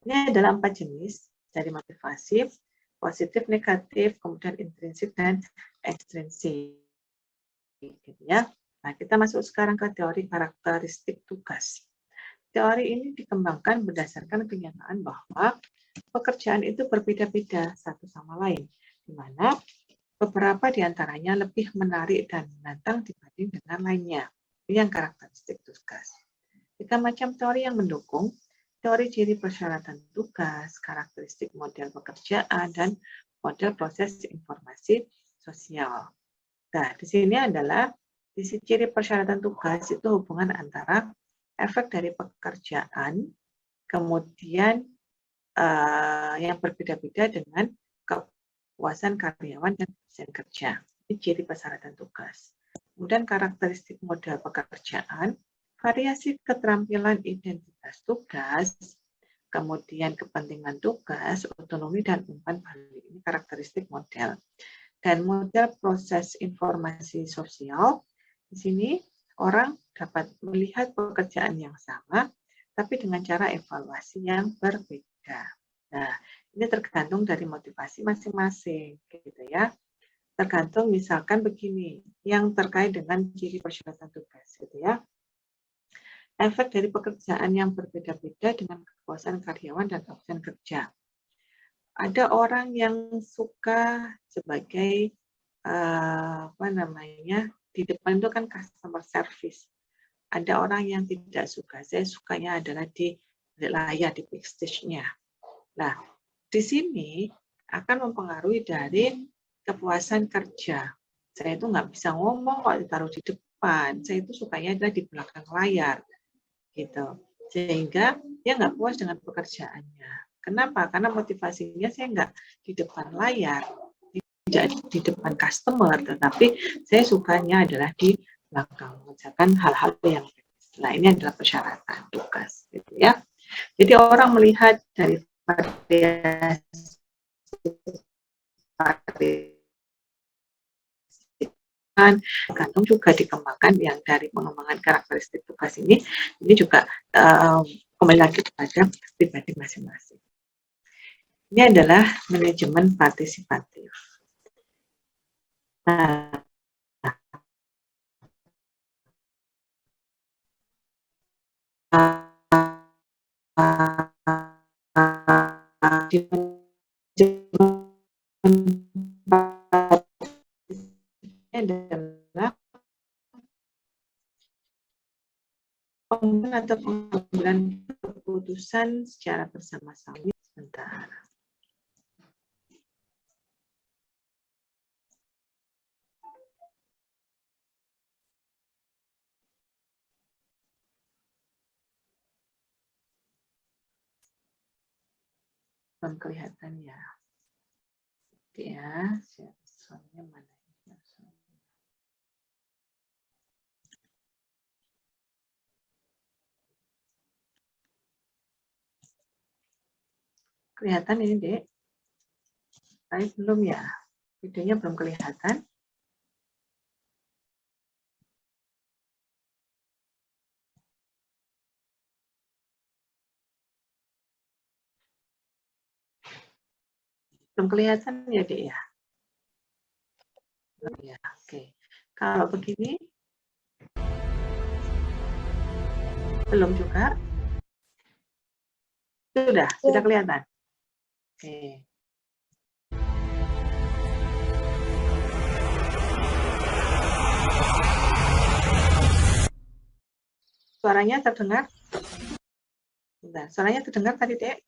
Speaker 1: Ini adalah 4 jenis dari motivasi, positif, negatif, kemudian intrinsik dan ekstrinsik. Gitu ya. Nah, kita masuk sekarang ke teori karakteristik tugas. Teori ini dikembangkan berdasarkan kenyataan bahwa pekerjaan itu berbeda-beda satu sama lain, di mana beberapa di antaranya lebih menarik dan menantang dibanding dengan lainnya. Ini yang karakteristik tugas. 3 macam teori yang mendukung: teori ciri persyaratan tugas, karakteristik model pekerjaan, dan model proses informasi sosial. Nah, di sini adalah ciri persyaratan tugas itu hubungan antara efek dari pekerjaan, kemudian yang berbeda-beda dengan kepuasan karyawan dan efisien kerja. Ini ciri persyaratan tugas. Kemudian karakteristik model pekerjaan, variasi keterampilan identitas tugas, kemudian kepentingan tugas, otonomi, dan umpan balik. Ini karakteristik model. Dan model proses informasi sosial, di sini orang dapat melihat pekerjaan yang sama, tapi dengan cara evaluasi yang berbeda. Nah, ini tergantung dari motivasi masing-masing, gitu ya. Tergantung misalkan begini, yang terkait dengan ciri persyaratan tugas, gitu ya. Efek dari pekerjaan yang berbeda-beda dengan kepuasan karyawan dan efisien kerja. Ada orang yang suka sebagai di depan itu kan customer service. Ada orang yang tidak suka. Saya sukanya adalah di layar, di backstage-nya. Nah, di sini akan mempengaruhi dari kepuasan kerja. Saya itu nggak bisa ngomong kalau ditaruh di depan. Saya itu sukanya adalah di belakang layar, gitu. Sehingga dia nggak puas dengan pekerjaannya. Kenapa? Karena motivasinya saya nggak di depan layar, tidak di depan customer, tetapi saya sukanya adalah di belakang, mengerjakan hal-hal yang. Nah, ini adalah persyaratan tugas, gitu ya. Jadi orang melihat dari variasi gantung juga dikembangkan yang dari pengembangan karakteristik tugas ini juga kembali lagi kepada pribadi masing-masing. Ini adalah manajemen partisipatif. Nah, adalah atau pengambilan keputusan secara bersama-sama. Sebentar. Belum kelihatan ya. Ya, soalnya mana? Kelihatan ini, Dek? Tapi belum ya? Videonya belum kelihatan. Belum kelihatan ya, Dek ya? Belum ya, oke. Kalau begini, belum juga. Sudah kelihatan. Oke. Suaranya terdengar? Bentar, suaranya terdengar tadi, Dek?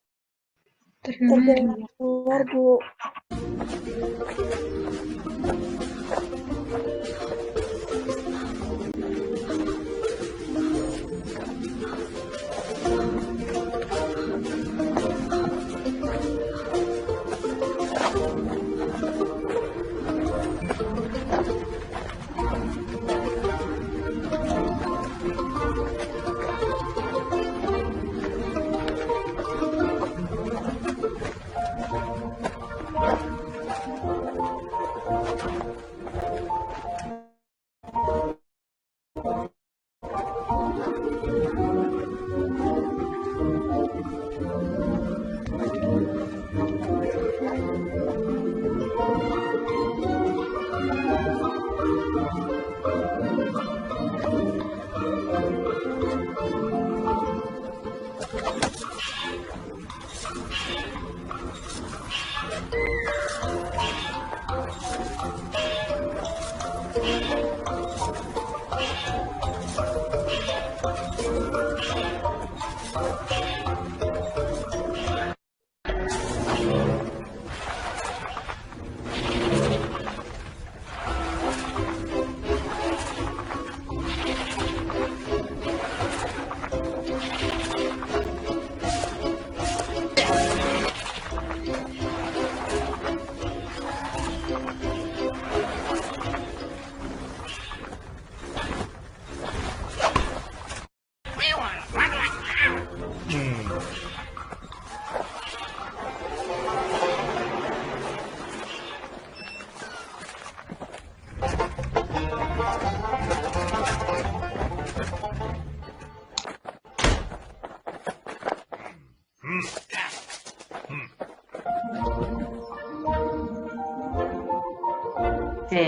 Speaker 3: Terdengar, Bu.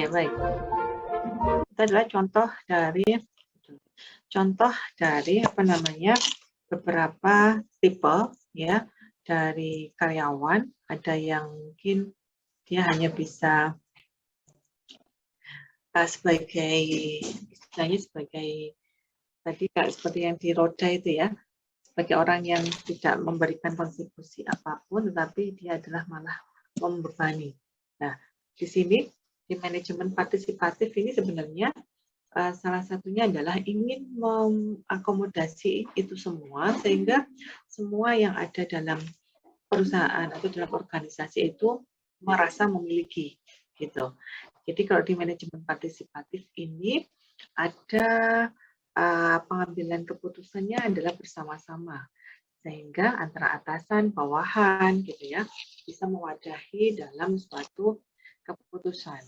Speaker 1: baik. Itu adalah contoh dari apa namanya beberapa tipe ya dari karyawan. Ada yang mungkin dia hanya bisa sebagai istilahnya sebagai tadi kayak seperti yang di roda itu ya, sebagai orang yang tidak memberikan kontribusi apapun, tetapi dia adalah malah membebani. Nah, di sini di manajemen partisipatif ini sebenarnya salah satunya adalah ingin mengakomodasi itu semua sehingga semua yang ada dalam perusahaan atau dalam organisasi itu merasa memiliki gitu. Jadi kalau di manajemen partisipatif ini ada pengambilan keputusannya adalah bersama-sama sehingga antara atasan, bawahan gitu ya bisa mewadahi dalam suatu keputusan.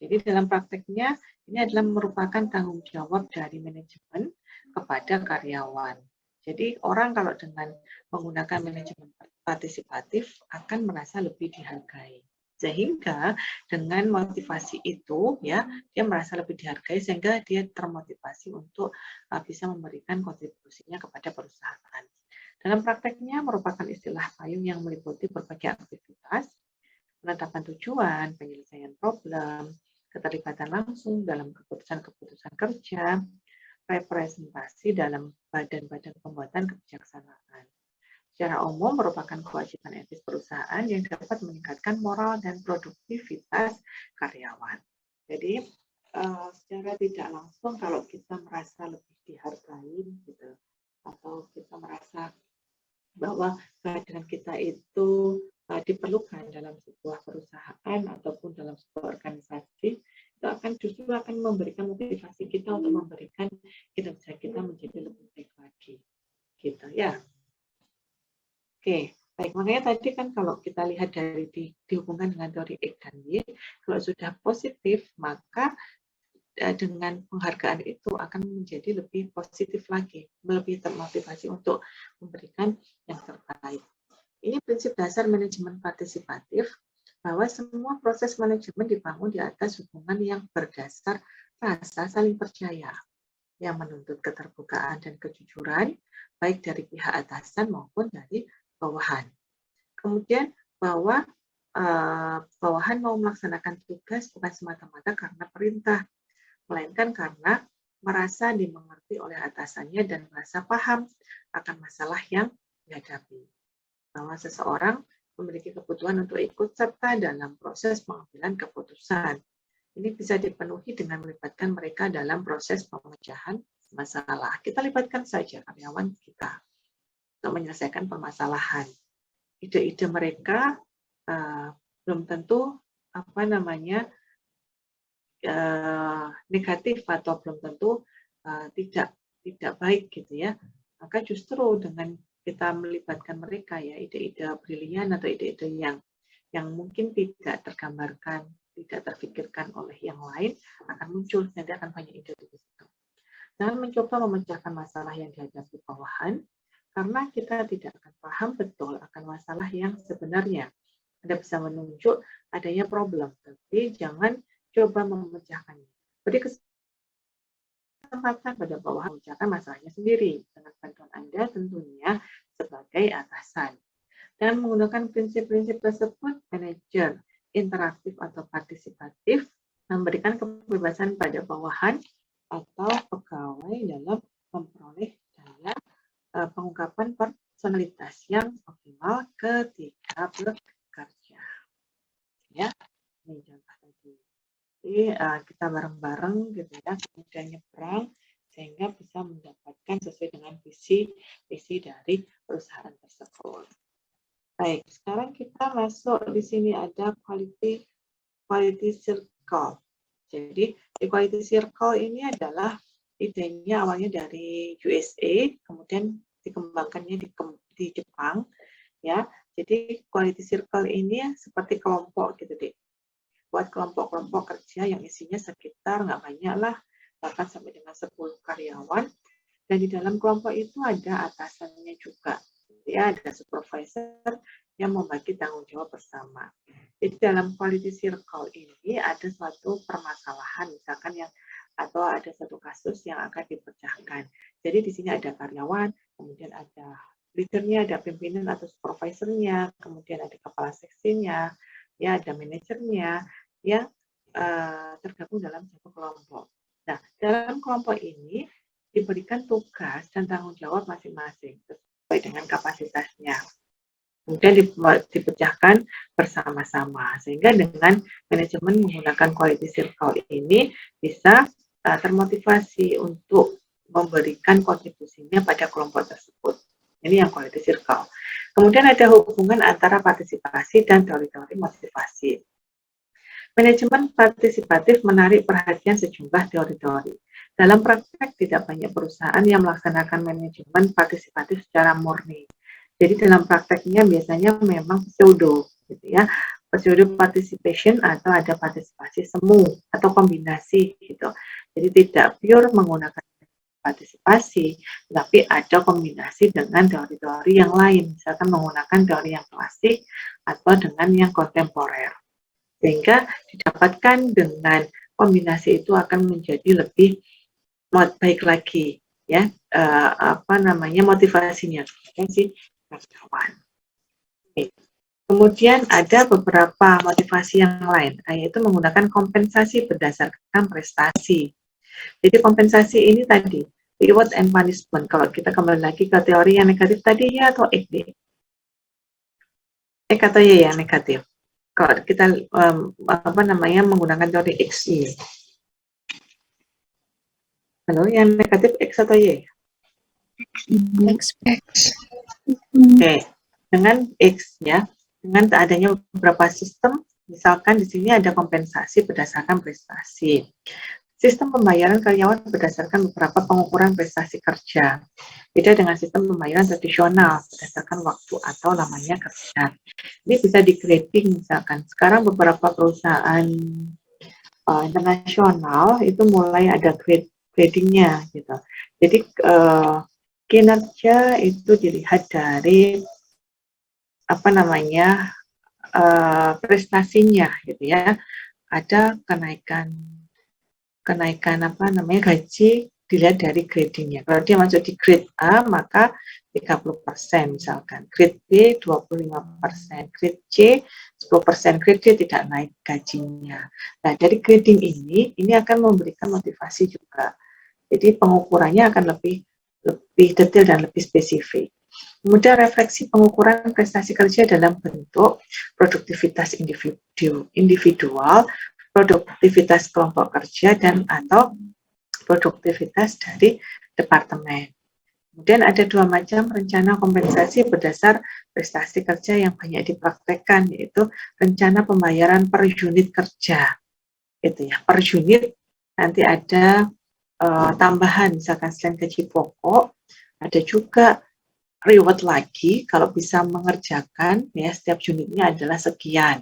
Speaker 1: Jadi dalam prakteknya ini adalah merupakan tanggung jawab dari manajemen kepada karyawan. Jadi orang kalau dengan menggunakan manajemen partisipatif akan merasa lebih dihargai. Sehingga dengan motivasi itu ya dia merasa lebih dihargai sehingga dia termotivasi untuk bisa memberikan kontribusinya kepada perusahaan. Dalam prakteknya merupakan istilah payung yang meliputi berbagai aktivitas, penetapan tujuan, penyelesaian problem, keterlibatan langsung dalam keputusan-keputusan kerja, representasi dalam badan-badan pembuatan kebijaksanaan. Secara umum merupakan kewajiban etis perusahaan yang dapat meningkatkan moral dan produktivitas karyawan. Jadi secara tidak langsung kalau kita merasa lebih dihargai gitu, atau kita merasa bahwa kehadiran kita itu diperlukan dalam sebuah perusahaan ataupun dalam sebuah organisasi, itu akan justru akan memberikan motivasi kita untuk memberikan kinerja kita menjadi lebih baik lagi, gitu ya. Oke, baik. Makanya tadi kan kalau kita lihat dari dihubungkan dengan teori X dan Y, kalau sudah positif maka dengan penghargaan itu akan menjadi lebih positif lagi, lebih termotivasi untuk memberikan yang terbaik. Ini prinsip dasar manajemen partisipatif, bahwa semua proses manajemen dibangun di atas hubungan yang berdasar rasa saling percaya, yang menuntut keterbukaan dan kejujuran, baik dari pihak atasan maupun dari bawahan. Kemudian bahwa bawahan mau melaksanakan tugas bukan semata-mata karena perintah, melainkan karena merasa dimengerti oleh atasannya dan merasa paham akan masalah yang dihadapi. Bahwa seseorang memiliki kebutuhan untuk ikut serta dalam proses pengambilan keputusan. Ini bisa dipenuhi dengan melibatkan mereka dalam proses pemecahan masalah. Kita libatkan saja karyawan kita untuk menyelesaikan permasalahan. Ide-ide mereka belum tentu negatif atau belum tentu tidak baik gitu ya. Maka justru dengan kita melibatkan mereka ya ide-ide brilian atau ide-ide yang mungkin tidak tergambarkan, tidak terfikirkan oleh yang lain akan muncul, nanti akan banyak ide di situ. Jangan mencoba memecahkan masalah yang dihadapi bawahan, karena kita tidak akan paham betul akan masalah yang sebenarnya. Anda bisa menunjuk adanya problem, tapi jangan coba memecahkannya. Beri kesempatan pada bawahan memecahkan masalahnya sendiri dengan bantuan Anda tentunya sebagai atasan. Dan menggunakan prinsip-prinsip tersebut, manajer interaktif atau partisipatif memberikan kebebasan pada bawahan atau pegawai dalam memperoleh daya pengungkapan personalitas yang optimal ketika bekerja. Ya, ini contoh tadi. Jadi kita bareng-bareng gitu ya, kemudian nyebrang sehingga bisa mendapatkan sesuai dengan visi dari perusahaan tersebut. Baik, sekarang kita masuk di sini ada quality circle. Jadi di quality circle ini adalah idenya awalnya dari USA, kemudian dikembangkannya di Jepang, ya. Jadi quality circle ini seperti kelompok gitu deh. Buat kelompok-kelompok kerja yang isinya sekitar nggak banyak lah, bahkan sampai dengan 10 karyawan. Dan di dalam kelompok itu ada atasannya juga. ya, ada supervisor yang membagi tanggung jawab bersama. Jadi dalam quality circle ini ada suatu permasalahan misalkan yang atau ada satu kasus yang akan dipecahkan. Jadi di sini ada karyawan, kemudian ada leadernya, ada pimpinan atau supervisornya, kemudian ada kepala seksinya, ya ada manajernya yang tergabung dalam satu kelompok. Nah, dalam kelompok ini diberikan tugas dan tanggung jawab masing-masing sesuai dengan kapasitasnya. Kemudian dipecahkan bersama-sama, sehingga dengan manajemen menggunakan quality circle ini bisa termotivasi untuk memberikan kontribusinya pada kelompok tersebut. Ini yang quality circle. Kemudian ada hubungan antara partisipasi dan teori-teori motivasi. Manajemen partisipatif menarik perhatian sejumlah teori-teori. Dalam praktek, tidak banyak perusahaan yang melaksanakan manajemen partisipatif secara murni. Jadi dalam prakteknya biasanya memang pseudo, gitu ya, pseudo participation atau ada partisipasi semu atau kombinasi, gitu. Jadi tidak pure menggunakan partisipasi, tapi ada kombinasi dengan teori-teori yang lain, misalkan menggunakan teori yang klasik atau dengan yang kontemporer. Sehingga didapatkan dengan kombinasi itu akan menjadi lebih baik lagi, ya, motivasinya si karyawan. Kemudian ada beberapa motivasi yang lain, yaitu menggunakan kompensasi berdasarkan prestasi. Jadi kompensasi ini tadi reward and punishment. Kalau kita kembali lagi ke teori yang negatif tadi ya atau XD, atau Y yang negatif. Kalau kita menggunakan teori XY. Halo, yang negatif X atau Y?
Speaker 2: X.
Speaker 1: Oke, dengan X ya, dengan adanya beberapa sistem, misalkan di sini ada kompensasi berdasarkan prestasi. Sistem pembayaran karyawan berdasarkan beberapa pengukuran prestasi kerja. Beda dengan sistem pembayaran tradisional berdasarkan waktu atau lamanya kerja. Ini bisa di grading misalkan. Sekarang beberapa perusahaan internasional itu mulai ada gradingnya gitu. Jadi kinerja itu dilihat dari prestasinya gitu ya. Ada kenaikan gaji dilihat dari gradingnya. Kalau dia masuk di grade A maka 30% misalkan, grade B 25%, grade C 10%, grade D tidak naik gajinya. Nah, dari grading ini akan memberikan motivasi juga. Jadi pengukurannya akan lebih detail dan lebih spesifik. Kemudian refleksi pengukuran prestasi kerja dalam bentuk produktivitas individual, produktivitas kelompok kerja, dan atau produktivitas dari departemen. Kemudian ada dua macam rencana kompensasi berdasar prestasi kerja yang banyak dipraktekkan, yaitu rencana pembayaran per unit kerja. Gitu ya, per unit nanti ada tambahan, misalkan selain gaji pokok, ada juga reward lagi kalau bisa mengerjakan, ya setiap unitnya adalah sekian.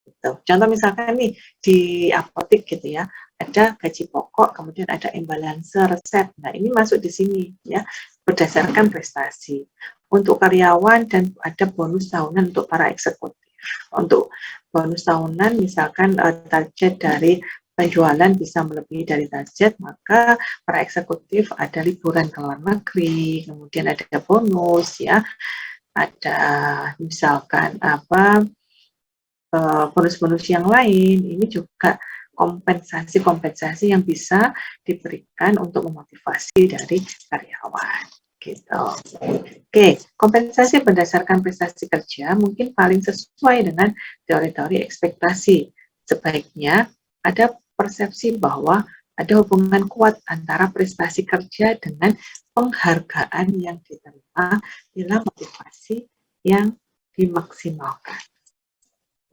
Speaker 1: Gitu. Contoh misalkan nih di apotek gitu ya, ada gaji pokok, kemudian ada imbalanse resep. Nah ini masuk di sini ya, berdasarkan prestasi. Untuk karyawan dan ada bonus tahunan untuk para eksekutif. Untuk bonus tahunan misalkan target dari penjualan bisa melebihi dari target, maka para eksekutif ada liburan ke luar negeri, kemudian ada bonus ya, ada misalkan bonus-bonus yang lain. Ini juga kompensasi yang bisa diberikan untuk memotivasi dari karyawan. Gitu. Oke, kompensasi berdasarkan prestasi kerja mungkin paling sesuai dengan teori-teori ekspektasi. Sebaiknya ada persepsi bahwa ada hubungan kuat antara prestasi kerja dengan penghargaan yang diterima dalam motivasi yang dimaksimalkan.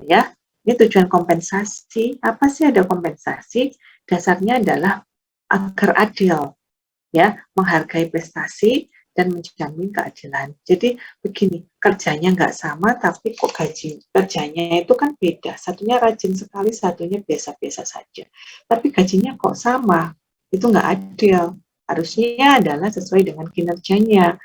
Speaker 1: Ya, ini tujuan kompensasi. Apa sih ada kompensasi? Dasarnya adalah agar adil, ya, menghargai prestasi dan menjamin keadilan. Jadi begini, kerjanya nggak sama, tapi kok gaji kerjanya itu kan beda. Satunya rajin sekali, satunya biasa-biasa saja. Tapi gajinya kok sama, itu nggak adil. Harusnya adalah sesuai dengan kinerjanya.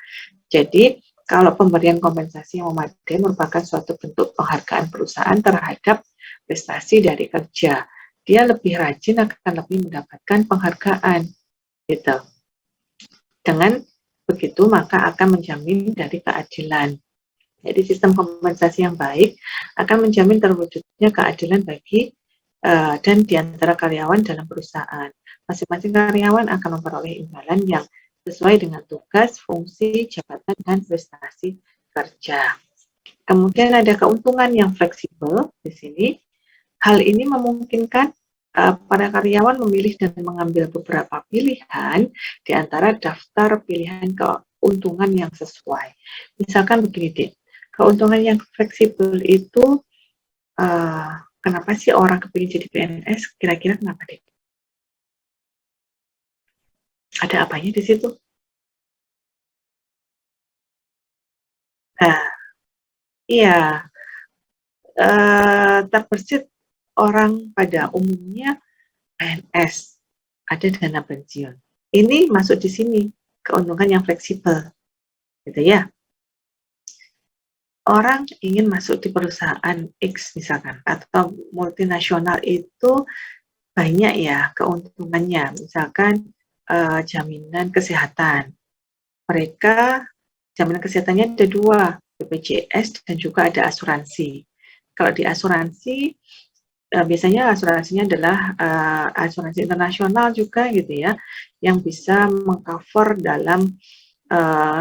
Speaker 1: Jadi kalau pemberian kompensasi yang memadai merupakan suatu bentuk penghargaan perusahaan terhadap prestasi dari kerja. Dia lebih rajin akan lebih mendapatkan penghargaan, gitu. Dengan begitu maka akan menjamin dari keadilan. Jadi sistem kompensasi yang baik akan menjamin terwujudnya keadilan bagi dan di antara karyawan dalam perusahaan. Masing-masing karyawan akan memperoleh imbalan yang sesuai dengan tugas, fungsi, jabatan, dan prestasi kerja. Kemudian ada keuntungan yang fleksibel di sini. Hal ini memungkinkan para karyawan memilih dan mengambil beberapa pilihan di antara daftar pilihan keuntungan yang sesuai. Misalkan begini deh, keuntungan yang fleksibel itu kenapa sih orang kepingin jadi PNS? Kira-kira kenapa deh? Ada apanya di situ? Nah, iya, terbersit orang pada umumnya PNS, ada dana pensiun. Ini masuk di sini, keuntungan yang fleksibel, gitu ya. Orang ingin masuk di perusahaan X misalkan, atau multinasional itu banyak ya keuntungannya, misalkan jaminan kesehatan. Mereka, jaminan kesehatannya ada dua, BPJS dan juga ada asuransi. Kalau di asuransi, biasanya asuransinya adalah asuransi internasional juga gitu ya, yang bisa mengcover dalam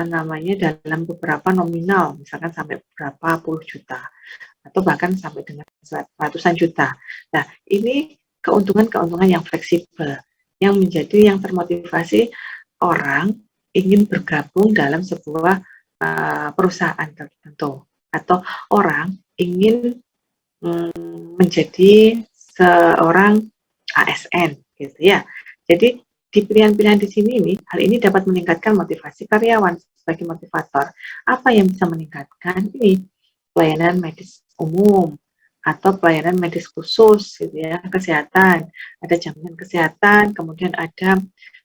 Speaker 1: namanya dalam beberapa nominal, misalkan sampai beberapa puluh juta, atau bahkan sampai dengan ratusan juta. Nah, ini keuntungan-keuntungan yang fleksibel, yang menjadi yang termotivasi orang ingin bergabung dalam sebuah perusahaan tertentu, atau orang ingin menjadi seorang ASN, gitu ya. Jadi di pilihan-pilihan di sini nih, hal ini dapat meningkatkan motivasi karyawan sebagai motivator. Apa yang bisa meningkatkan ini? Pelayanan medis umum atau pelayanan medis khusus, gitu ya, kesehatan. Ada jaminan kesehatan, kemudian ada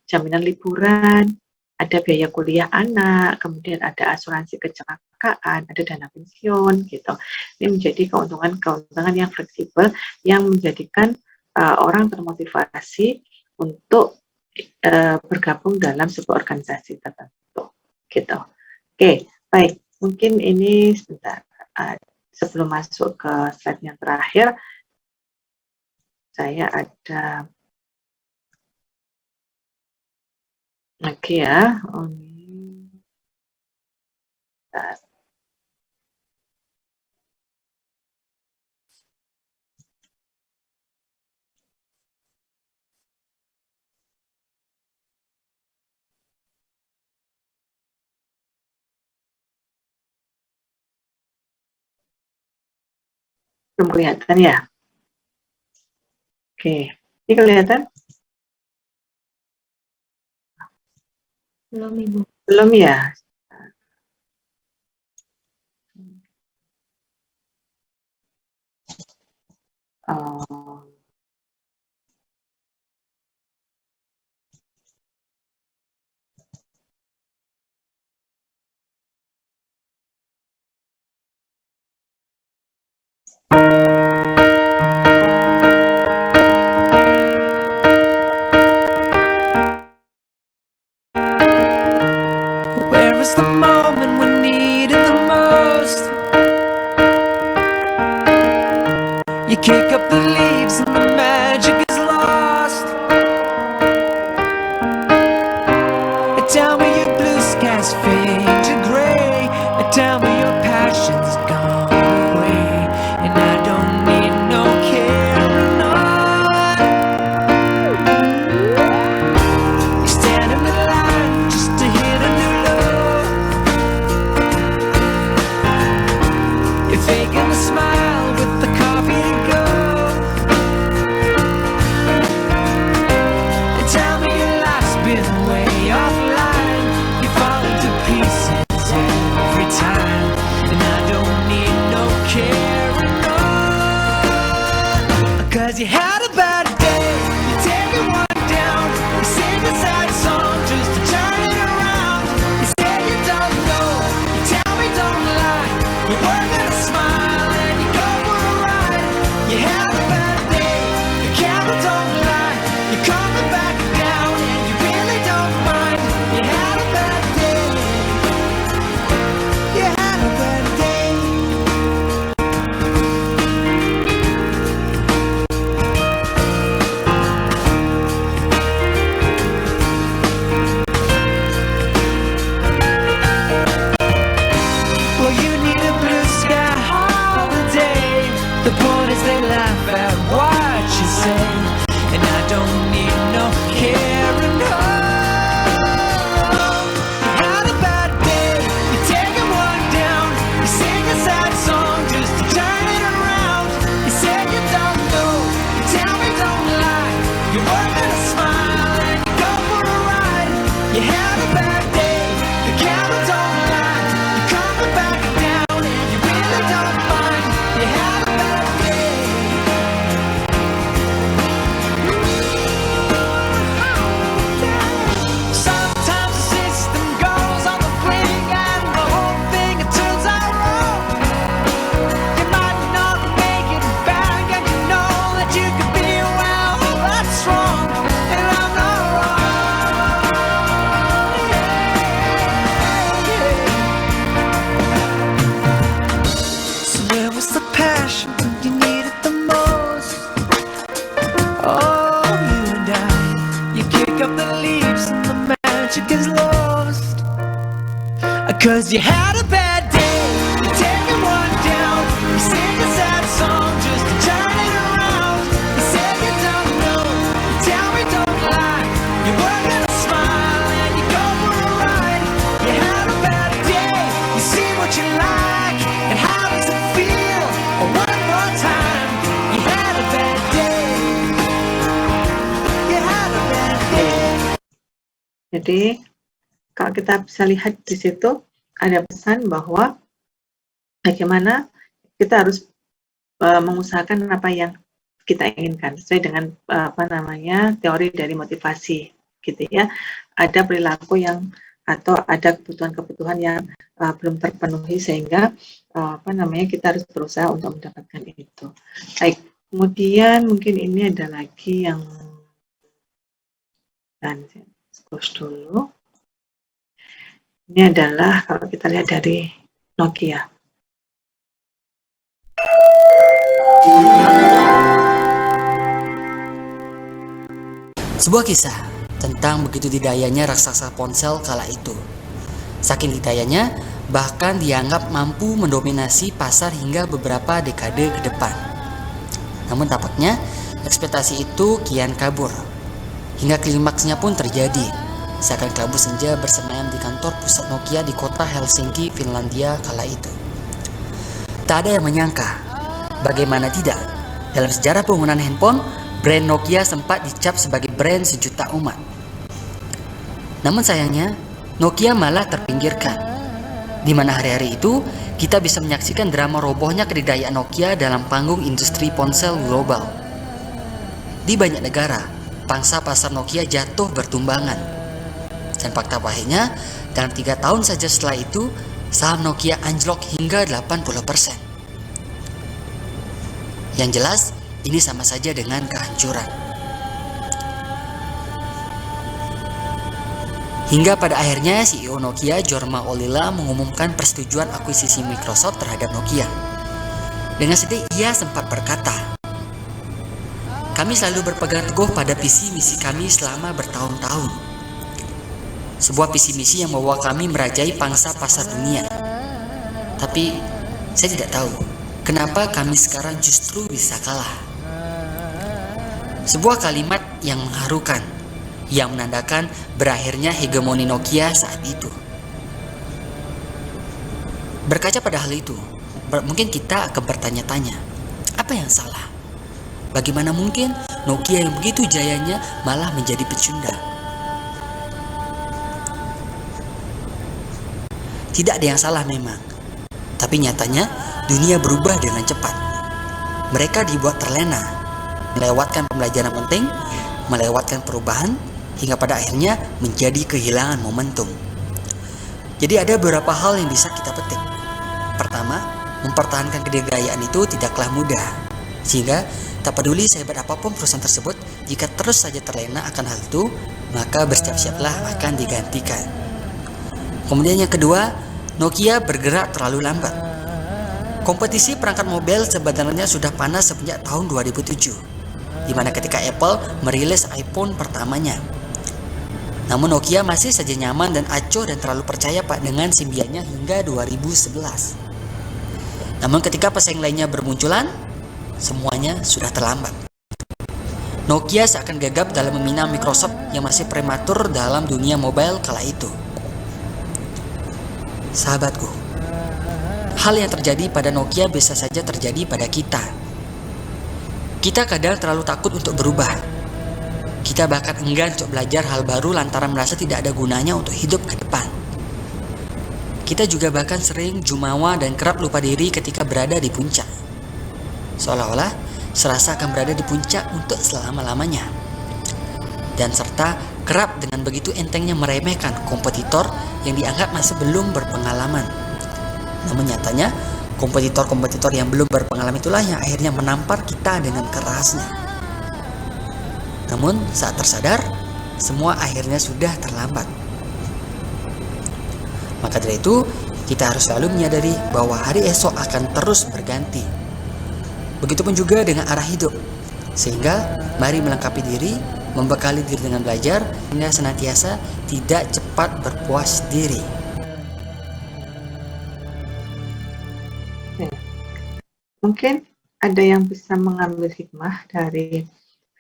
Speaker 1: jaminan liburan, ada biaya kuliah anak, kemudian ada asuransi kecelakaan, ada dana pensiun, gitu. Ini menjadi keuntungan yang fleksibel yang menjadikan orang termotivasi untuk bergabung dalam sebuah organisasi tertentu, gitu. Oke, baik. Mungkin ini sebentar. Sebelum masuk ke slide yang terakhir, saya ada lagi ya. Belum kelihatan ya? Oke, ini kelihatan?
Speaker 2: Belum, Ibu.
Speaker 1: Belum ya? Oh.
Speaker 5: Where is the moment we need it the most? You kick up the leaves and the magic is lost. Tell me your blue skies fade to gray. Tell me your passion's gone away. And I don't need no care, no. You stand in the line just to hit a new low. You're faking a smile with the coffee to go. And tell me your life's been way offline. You fall into pieces every time. And I don't need you had a bad day, you're taking one down. You sing a sad song just to turn it around. You say you don't know, you tell me don't lie. You work and smile and you go for a ride. You had a bad day, you see what you like. And how does it feel? Oh, one more time. You had a bad day. You had a bad day.
Speaker 1: Jadi kalau kita bisa lihat di situ ada pesan bahwa bagaimana kita harus mengusahakan apa yang kita inginkan sesuai dengan teori dari motivasi gitu ya. Ada perilaku yang atau ada kebutuhan-kebutuhan yang belum terpenuhi sehingga kita harus berusaha untuk mendapatkan itu. Baik, kemudian mungkin ini ada lagi yang dan close dulu. Ini adalah kalau kita lihat dari Nokia.
Speaker 6: Sebuah kisah tentang begitu didayanya raksasa ponsel kala itu. Saking didayanya, bahkan dianggap mampu mendominasi pasar hingga beberapa dekade ke depan. Namun tampaknya, ekspektasi itu kian kabur. Hingga klimaksnya pun terjadi. Seakan kelabu senja bersemayam di kantor pusat Nokia di kota Helsinki, Finlandia kala itu. Tak ada yang menyangka, bagaimana tidak, dalam sejarah penggunaan handphone, brand Nokia sempat dicap sebagai brand sejuta umat. Namun sayangnya, Nokia malah terpinggirkan. Di mana hari-hari itu, kita bisa menyaksikan drama robohnya kedidayaan Nokia dalam panggung industri ponsel global. Di banyak negara, pangsa pasar Nokia jatuh bertumbangan. Dan fakta pahitnya, dalam 3 tahun saja setelah itu, saham Nokia anjlok hingga 80%. Yang jelas, ini sama saja dengan kehancuran. Hingga pada akhirnya CEO Nokia, Jorma Ollila, mengumumkan persetujuan akuisisi Microsoft terhadap Nokia. Dengan sedih, ia sempat berkata, "Kami selalu berpegang teguh pada visi misi kami selama bertahun-tahun. Sebuah visi misi yang membawa kami merajai pangsa pasar dunia. Tapi saya tidak tahu kenapa kami sekarang justru bisa kalah." Sebuah kalimat yang mengharukan, yang menandakan berakhirnya hegemoni Nokia saat itu. Berkaca pada hal itu, mungkin kita akan bertanya-tanya, apa yang salah? Bagaimana mungkin Nokia yang begitu jayanya malah menjadi pecundang? Tidak ada yang salah memang, tapi nyatanya dunia berubah dengan cepat. Mereka dibuat terlena, melewatkan pembelajaran penting, melewatkan perubahan, hingga pada akhirnya menjadi kehilangan momentum. Jadi ada beberapa hal yang bisa kita petik. Pertama, mempertahankan kedegayaan itu tidaklah mudah, sehingga tak peduli sehebat apapun perusahaan tersebut, jika terus saja terlena akan hal itu, maka bersiap-siaplah akan digantikan. Kemudian yang kedua, Nokia bergerak terlalu lambat. Kompetisi perangkat mobile sebenarnya sudah panas sejak tahun 2007, di mana ketika Apple merilis iPhone pertamanya. Namun Nokia masih saja nyaman dan acuh dan terlalu percaya dengan Symbian-nya hingga 2011. Namun ketika pesaing lainnya bermunculan, semuanya sudah terlambat. Nokia seakan gagap dalam meminang Microsoft yang masih prematur dalam dunia mobile kala itu. Sahabatku, hal yang terjadi pada Nokia bisa saja terjadi pada kita. Kita kadang terlalu takut untuk berubah. Kita bahkan enggan untuk belajar hal baru lantaran merasa tidak ada gunanya untuk hidup ke depan. Kita juga bahkan sering jumawa dan kerap lupa diri ketika berada di puncak. Seolah-olah serasa akan berada di puncak untuk selama-lamanya. Dan serta kerap dengan begitu entengnya meremehkan kompetitor yang dianggap masih belum berpengalaman. Namun nyatanya, kompetitor-kompetitor yang belum berpengalaman itulah yang akhirnya menampar kita dengan kerasnya. Namun saat tersadar, semua akhirnya sudah terlambat. Maka dari itu, kita harus selalu menyadari bahwa hari esok akan terus berganti. Begitupun juga dengan arah hidup. Sehingga mari melengkapi diri, membekali diri dengan belajar, hingga senantiasa tidak cepat berpuas diri.
Speaker 1: Mungkin ada yang bisa mengambil hikmah dari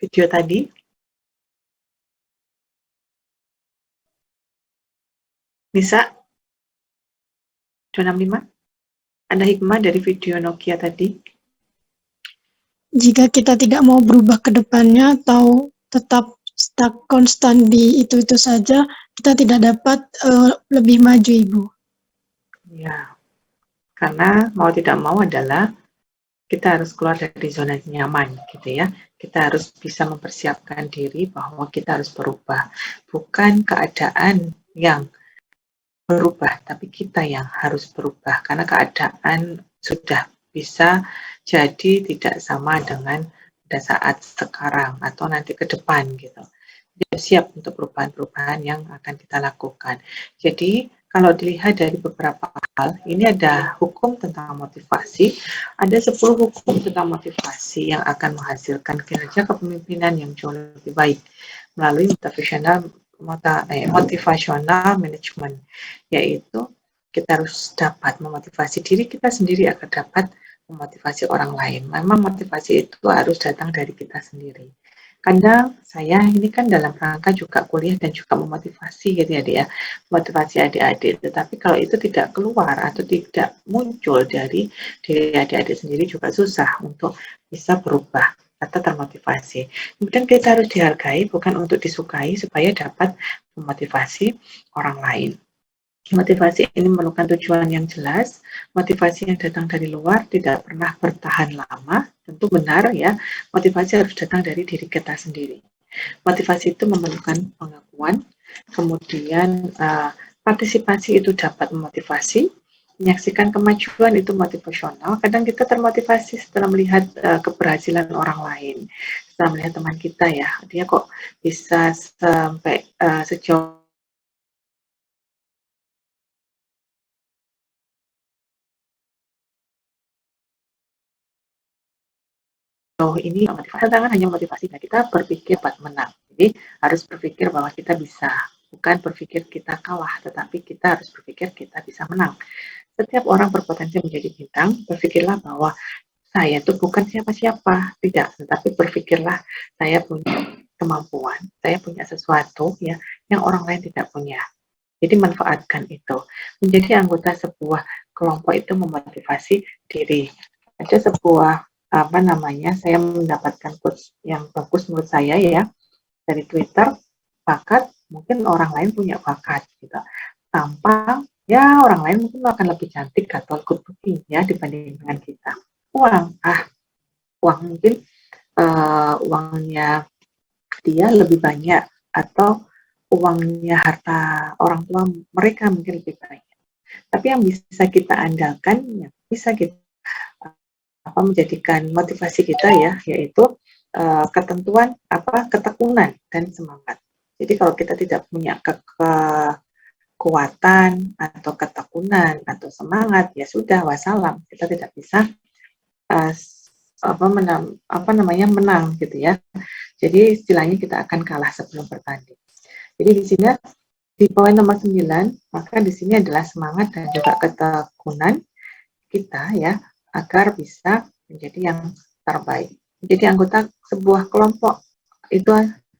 Speaker 1: video tadi. Bisa? 265? Ada hikmah dari video Nokia tadi?
Speaker 2: Jika kita tidak mau berubah ke depannya atau tetap stuck konstan di itu saja, kita tidak dapat lebih maju, Ibu.
Speaker 1: Ya, karena mau tidak mau adalah kita harus keluar dari zona nyaman, gitu ya. Kita harus bisa mempersiapkan diri bahwa kita harus berubah. Bukan keadaan yang berubah, tapi kita yang harus berubah. Karena keadaan sudah bisa jadi tidak sama dengan pada saat sekarang atau nanti ke depan, gitu. Jadi siap untuk perubahan-perubahan yang akan kita lakukan. Jadi kalau dilihat dari beberapa hal, ini ada hukum tentang motivasi, ada 10 hukum tentang motivasi yang akan menghasilkan kinerja kepemimpinan yang jauh lebih baik melalui motivational management, yaitu kita harus dapat memotivasi diri kita sendiri agar dapat memotivasi orang lain. Memang motivasi itu harus datang dari kita sendiri. Kadang saya ini kan dalam rangka juga kuliah dan juga memotivasi gitu ya, Dek ya, motivasi adik-adik. Tetapi kalau itu tidak keluar atau tidak muncul dari diri adik-adik sendiri juga susah untuk bisa berubah atau termotivasi. Kemudian kita harus dihargai bukan untuk disukai supaya dapat memotivasi orang lain. Motivasi ini memerlukan tujuan yang jelas. Motivasi yang datang dari luar tidak pernah bertahan lama. Tentu benar ya, motivasi harus datang dari diri kita sendiri. Motivasi itu memerlukan pengakuan, kemudian partisipasi itu dapat memotivasi, menyaksikan kemajuan itu motivasional. Kadang kita termotivasi setelah melihat keberhasilan orang lain, setelah melihat teman kita ya, dia kok bisa sampai sejauh ini motivasi, tantangan hanya motivasi. Nah, kita berpikir dapat menang. Jadi harus berpikir bahwa kita bisa, bukan berpikir kita kalah, tetapi kita harus berpikir kita bisa menang. Setiap orang berpotensi menjadi bintang. Berpikirlah bahwa saya itu bukan siapa-siapa, tidak, tetapi berpikirlah saya punya kemampuan, saya punya sesuatu ya yang orang lain tidak punya. Jadi manfaatkan itu. Menjadi anggota sebuah kelompok itu memotivasi diri. Ada sebuah saya mendapatkan quotes yang bagus menurut saya ya dari Twitter, bakat mungkin orang lain punya bakat gitu, tampang ya orang lain mungkin akan lebih cantik atau good looking ya dibanding dengan kita. Uang mungkin uangnya dia lebih banyak atau uangnya harta orang tua mereka mungkin lebih banyak, tapi yang bisa kita andalkan, yang bisa kita menjadikan motivasi kita ya, yaitu ketekunan dan semangat. Jadi kalau kita tidak punya kekuatan atau ketekunan atau semangat, ya sudah wassalam, kita tidak bisa menang gitu ya. Jadi istilahnya kita akan kalah sebelum bertanding. Jadi di sini di poin nomor 9, maka di sini adalah semangat dan juga ketekunan kita ya, agar bisa menjadi yang terbaik. Jadi anggota sebuah kelompok itu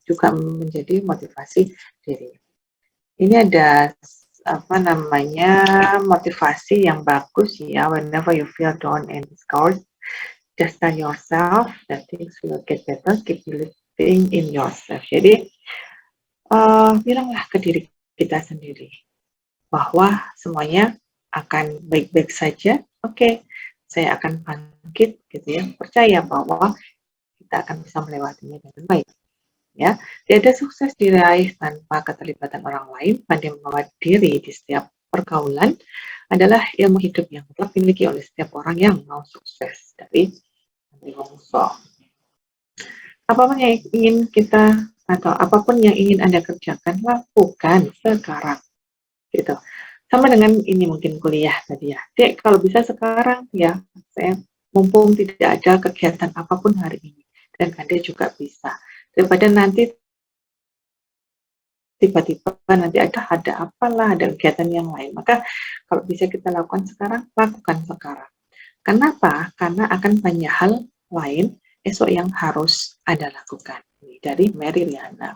Speaker 1: juga menjadi motivasi diri. Ini ada motivasi yang bagus ya. Whenever you feel down and discouraged, just tell yourself that things will get better. Keep believing in yourself. Jadi bilanglah ke diri kita sendiri bahwa semuanya akan baik-baik saja. Oke, saya akan bangkit gitu ya, percaya bahwa kita akan bisa melewatinya dengan baik ya. Tiada sukses diraih tanpa keterlibatan orang lain. Pandai membawa diri di setiap pergaulan adalah ilmu hidup yang mutlak dimiliki oleh setiap orang yang mau sukses dari Andri Wongso. Apapun yang ingin kita atau apapun yang ingin Anda kerjakan, lakukan sekarang gitu. Sama dengan ini mungkin kuliah tadi ya, Dek, kalau bisa sekarang ya, saya mumpung tidak ada kegiatan apapun hari ini, dan Anda juga bisa, daripada nanti tiba-tiba nanti ada apalah, ada kegiatan yang lain. Maka kalau bisa kita lakukan sekarang, lakukan sekarang. Kenapa? Karena akan banyak hal lain esok yang harus Anda lakukan. Ini dari Mary Riana.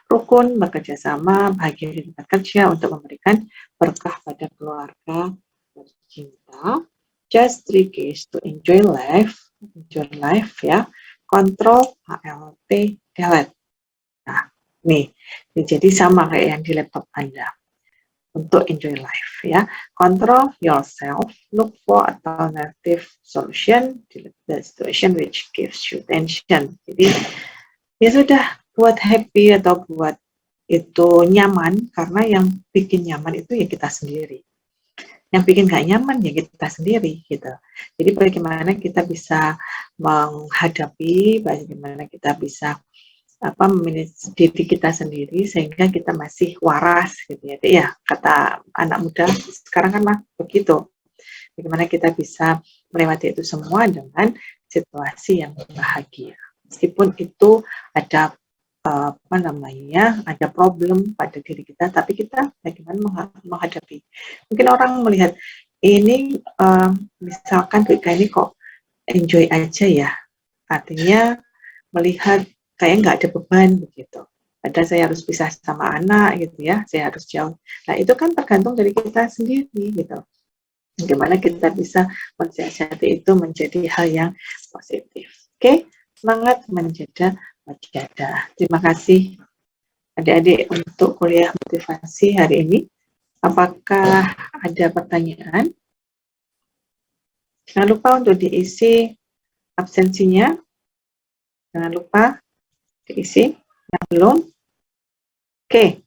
Speaker 1: Rukun, bekerja sama, bahagia di tempat kerja untuk memberikan berkah pada keluarga tercinta. Just 3 keys to enjoy life ya. Kontrol, HLT, delete. Nah, nih, jadi sama kayak yang di laptop Anda. Untuk enjoy life ya. Control yourself, look for alternative solution, delete the situation which gives you tension. Jadi ya sudah, buat happy atau buat itu nyaman, karena yang bikin nyaman itu ya kita sendiri. Yang bikin gak nyaman ya kita sendiri gitu. Jadi bagaimana kita bisa menghadapi, bagaimana kita bisa memanage diri kita sendiri sehingga kita masih waras gitu ya. Ya kata anak muda sekarang kan begitu. Bagaimana kita bisa melewati itu semua dengan situasi yang bahagia. Meskipun itu ada ada problem pada diri kita, tapi kita bagaimana menghadapi. Mungkin orang melihat ini misalkan kayak ini kok enjoy aja ya, artinya melihat kayak nggak ada beban begitu. Padahal saya harus pisah sama anak gitu ya, saya harus jauh. Nah itu kan tergantung dari kita sendiri gitu. Bagaimana kita bisa mensiasati itu menjadi hal yang positif. Oke, semangat menjaga wajada. Terima kasih adik-adik untuk kuliah motivasi hari ini. Apakah ada pertanyaan? Jangan lupa untuk diisi absensinya. Jangan lupa diisi yang belum. Oke.